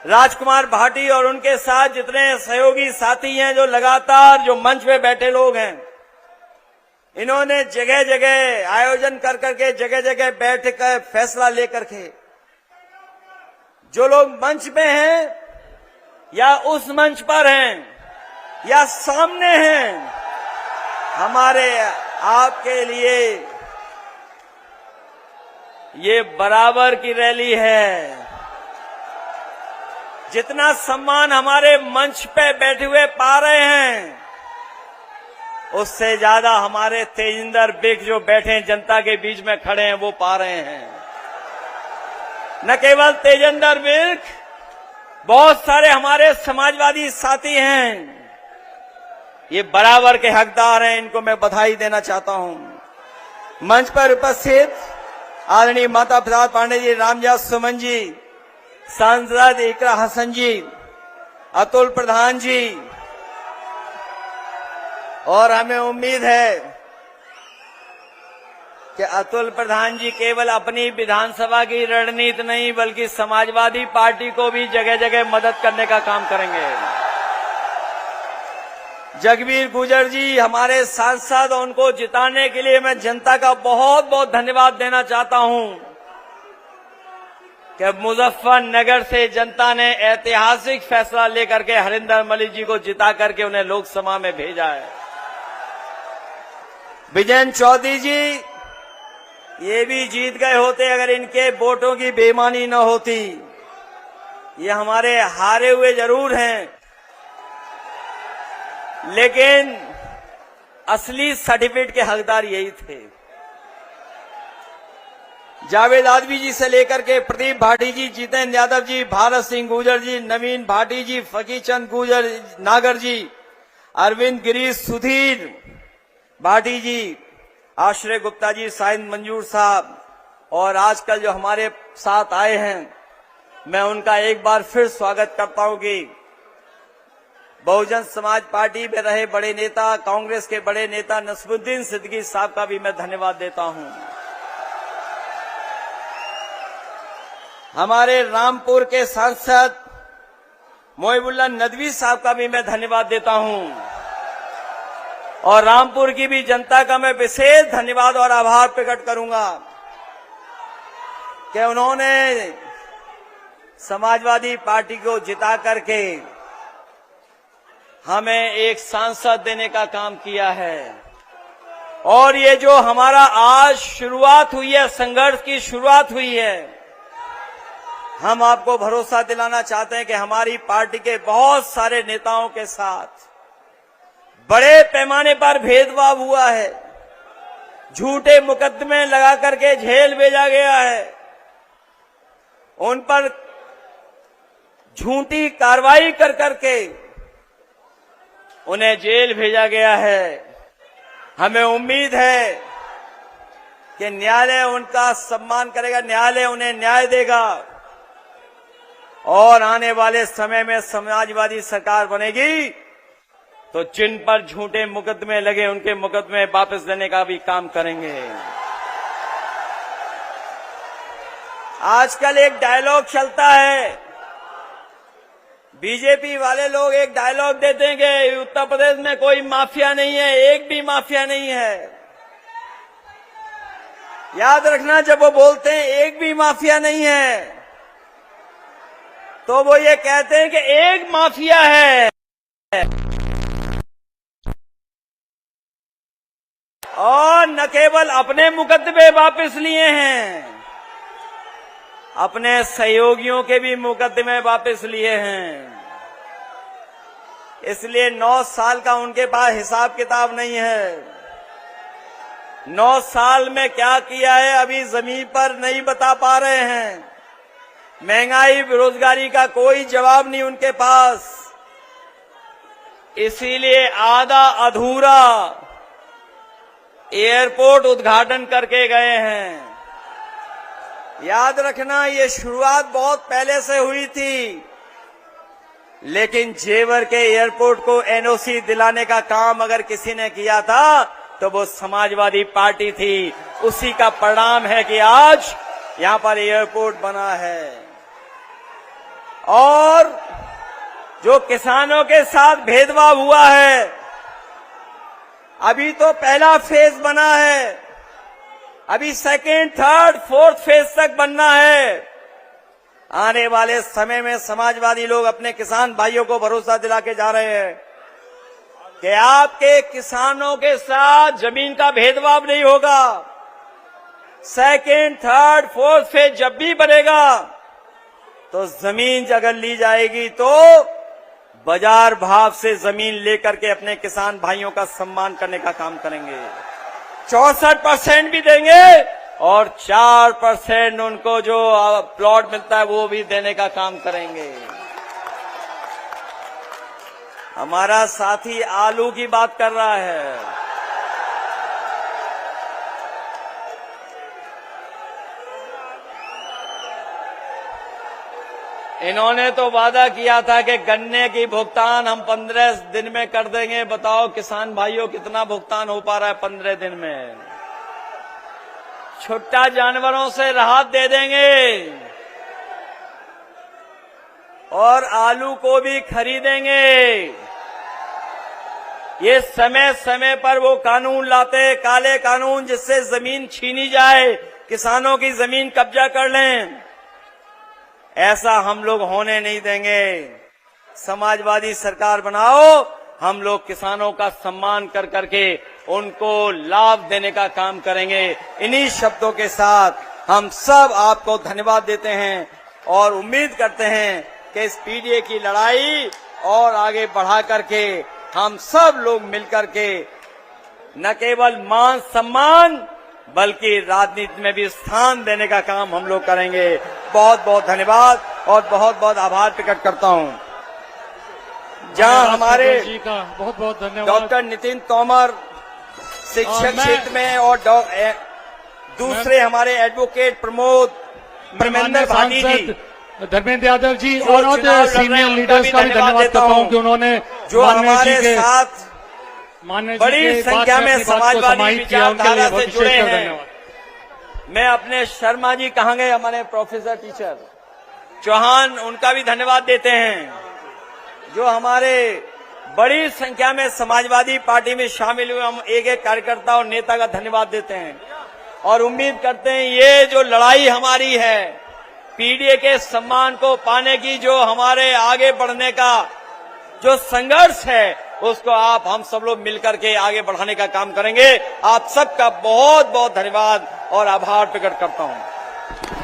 राजकुमार भाटी और उनके साथ जितने सहयोगी साथी हैं, जो लगातार जो मंच पे बैठे लोग हैं, इन्होंने जगह जगह आयोजन कर करके जगह जगह बैठ कर फैसला लेकर के, जो लोग मंच पे हैं या उस मंच पर हैं या सामने हैं, हमारे आपके लिए ये बराबर की रैली है। जितना सम्मान हमारे मंच पे बैठे हुए पा रहे हैं, उससे ज्यादा हमारे तेजिंदर बिग जो बैठे हैं, जनता के बीच में खड़े हैं, वो पा रहे हैं। न केवल तेजिंदर बिग, बहुत सारे हमारे समाजवादी साथी हैं, ये बराबर के हकदार हैं। इनको मैं बधाई देना चाहता हूं। मंच पर उपस्थित आदरणीय माता प्रसाद पांडे जी, रामजास सुमन जी, सांसद इकरा हसन जी, अतुल प्रधान जी, और हमें उम्मीद है कि अतुल प्रधान जी केवल अपनी विधानसभा की रणनीति नहीं, बल्कि समाजवादी पार्टी को भी जगह जगह मदद करने का काम करेंगे। जगबीर गुजर जी हमारे सांसद, उनको जिताने के लिए मैं जनता का बहुत बहुत धन्यवाद देना चाहता हूं कि मुजफ्फरनगर से जनता ने ऐतिहासिक फैसला लेकर के हरिंदर मलिक जी को जिता करके उन्हें लोकसभा में भेजा है। विजयन चौधरी जी ये भी जीत गए होते अगर इनके वोटों की बेईमानी न होती। ये हमारे हारे हुए जरूर हैं, लेकिन असली सर्टिफिकेट के हकदार यही थे। जावेद आदमी जी से लेकर के प्रदीप भाटी जी, जितेंद्र यादव जी, भारत सिंह गुर्जर जी, नवीन भाटी जी, फकीर चंद गुर्जर नागर जी, अरविंद गिरीश, सुधीर भाटी जी, आश्रय गुप्ता जी, साहिद मंजूर साहब, और आजकल जो हमारे साथ आए हैं, मैं उनका एक बार फिर स्वागत करता हूं कि बहुजन समाज पार्टी में रहे बड़े नेता, कांग्रेस के बड़े नेता नसरुद्दीन सिद्दीकी साहब का भी मैं धन्यवाद देता हूं। हमारे रामपुर के सांसद मोहिबुल्लाह नदवी साहब का भी मैं धन्यवाद देता हूं, और रामपुर की भी जनता का मैं विशेष धन्यवाद और आभार प्रकट करूंगा। कि उन्होंने समाजवादी पार्टी को जिता करके हमें एक सांसद देने का काम किया है। और ये जो हमारा आज शुरुआत हुई है, संघर्ष की शुरुआत हुई है, हम आपको भरोसा दिलाना चाहते हैं कि हमारी पार्टी के बहुत सारे नेताओं के साथ बड़े पैमाने पर भेदभाव हुआ है, झूठे मुकदमे लगा करके जेल भेजा गया है, उन पर झूठी कार्रवाई कर करके उन्हें जेल भेजा गया है। हमें उम्मीद है कि न्यायालय उनका सम्मान करेगा, न्यायालय उन्हें न्याय देगा और आने वाले समय में समाजवादी सरकार बनेगी तो जिन पर झूठे मुकदमे लगे उनके मुकदमे वापस देने का भी काम करेंगे। आजकल एक डायलॉग चलता है, बीजेपी वाले लोग एक डायलॉग देते हैं कि उत्तर प्रदेश में कोई माफिया नहीं है, एक भी माफिया नहीं है। याद रखना, जब वो बोलते हैं एक भी माफिया नहीं है तो वो ये कहते हैं कि एक माफिया है और न केवल अपने मुकदमे वापस लिए हैं, अपने सहयोगियों के भी मुकदमे वापस लिए हैं। इसलिए 9 साल का उनके पास हिसाब किताब नहीं है। 9 साल में क्या किया है अभी जमीन पर नहीं बता पा रहे हैं। महंगाई, बेरोजगारी का कोई जवाब नहीं उनके पास। इसीलिए आधा अधूरा एयरपोर्ट उद्घाटन करके गए हैं। याद रखना, ये शुरुआत बहुत पहले से हुई थी, लेकिन जेवर के एयरपोर्ट को एनओसी दिलाने का काम अगर किसी ने किया था तो वो समाजवादी पार्टी थी। उसी का परिणाम है कि आज यहां पर एयरपोर्ट बना है। और जो किसानों के साथ भेदभाव हुआ है, अभी तो पहला फेज बना है, अभी सेकेंड, थर्ड, फोर्थ फेज तक बनना है। आने वाले समय में समाजवादी लोग अपने किसान भाइयों को भरोसा दिला के जा रहे हैं कि आपके किसानों के साथ जमीन का भेदभाव नहीं होगा। सेकेंड, थर्ड, फोर्थ फेज जब भी बनेगा तो जमीन अगर ली जाएगी तो बाजार भाव से जमीन लेकर के अपने किसान भाइयों का सम्मान करने का काम करेंगे। 64% भी देंगे और 4% उनको जो प्लॉट मिलता है वो भी देने का काम करेंगे। हमारा साथी आलू की बात कर रहा है। इन्होंने तो वादा किया था कि गन्ने की भुगतान हम 15 दिन में कर देंगे। बताओ किसान भाइयों, कितना भुगतान हो पा रहा है 15 दिन में? छुट्टा जानवरों से राहत दे देंगे और आलू को भी खरीदेंगे। ये समय समय पर वो कानून लाते, काले कानून, जिससे जमीन छीनी जाए, किसानों की जमीन कब्जा कर लें। ऐसा हम लोग होने नहीं देंगे। समाजवादी सरकार बनाओ, हम लोग किसानों का सम्मान कर करके उनको लाभ देने का काम करेंगे। इन्हीं शब्दों के साथ हम सब आपको धन्यवाद देते हैं और उम्मीद करते हैं कि इस पीडीए की लड़ाई और आगे बढ़ा करके हम सब लोग मिलकर के न केवल मान सम्मान बल्कि राजनीति में भी स्थान देने का काम हम लोग करेंगे। बहुत बहुत धन्यवाद और बहुत बहुत आभार प्रकट करता हूं। जहां हमारे जी का बहुत बहुत धन्यवाद। डॉक्टर नितिन तोमर शिक्षक क्षेत्र में और दूसरे हमारे एडवोकेट प्रमोद धर्मेंद्र भाटी जी, धर्मेंद्र यादव जी और सीनियर लीडर्स का भी धन्यवाद करता हूं कि उन्होंने जो हमारे साथ बड़ी संख्या में समाजवादी विचारधारा से जुड़े हैं। मैं अपने शर्मा जी कहाँ गए, हमारे प्रोफेसर टीचर चौहान, उनका भी धन्यवाद देते हैं। जो हमारे बड़ी संख्या में समाजवादी पार्टी में शामिल हुए, हम एक एक कार्यकर्ता और नेता का धन्यवाद देते हैं। और उम्मीद करते हैं ये जो लड़ाई हमारी है, पीडीए के सम्मान को पाने की जो हमारे आगे बढ़ने का जो संघर्ष है, उसको आप हम सब लोग मिलकर के आगे बढ़ाने का काम करेंगे। आप सबका बहुत बहुत धन्यवाद और आभार प्रकट करता हूं।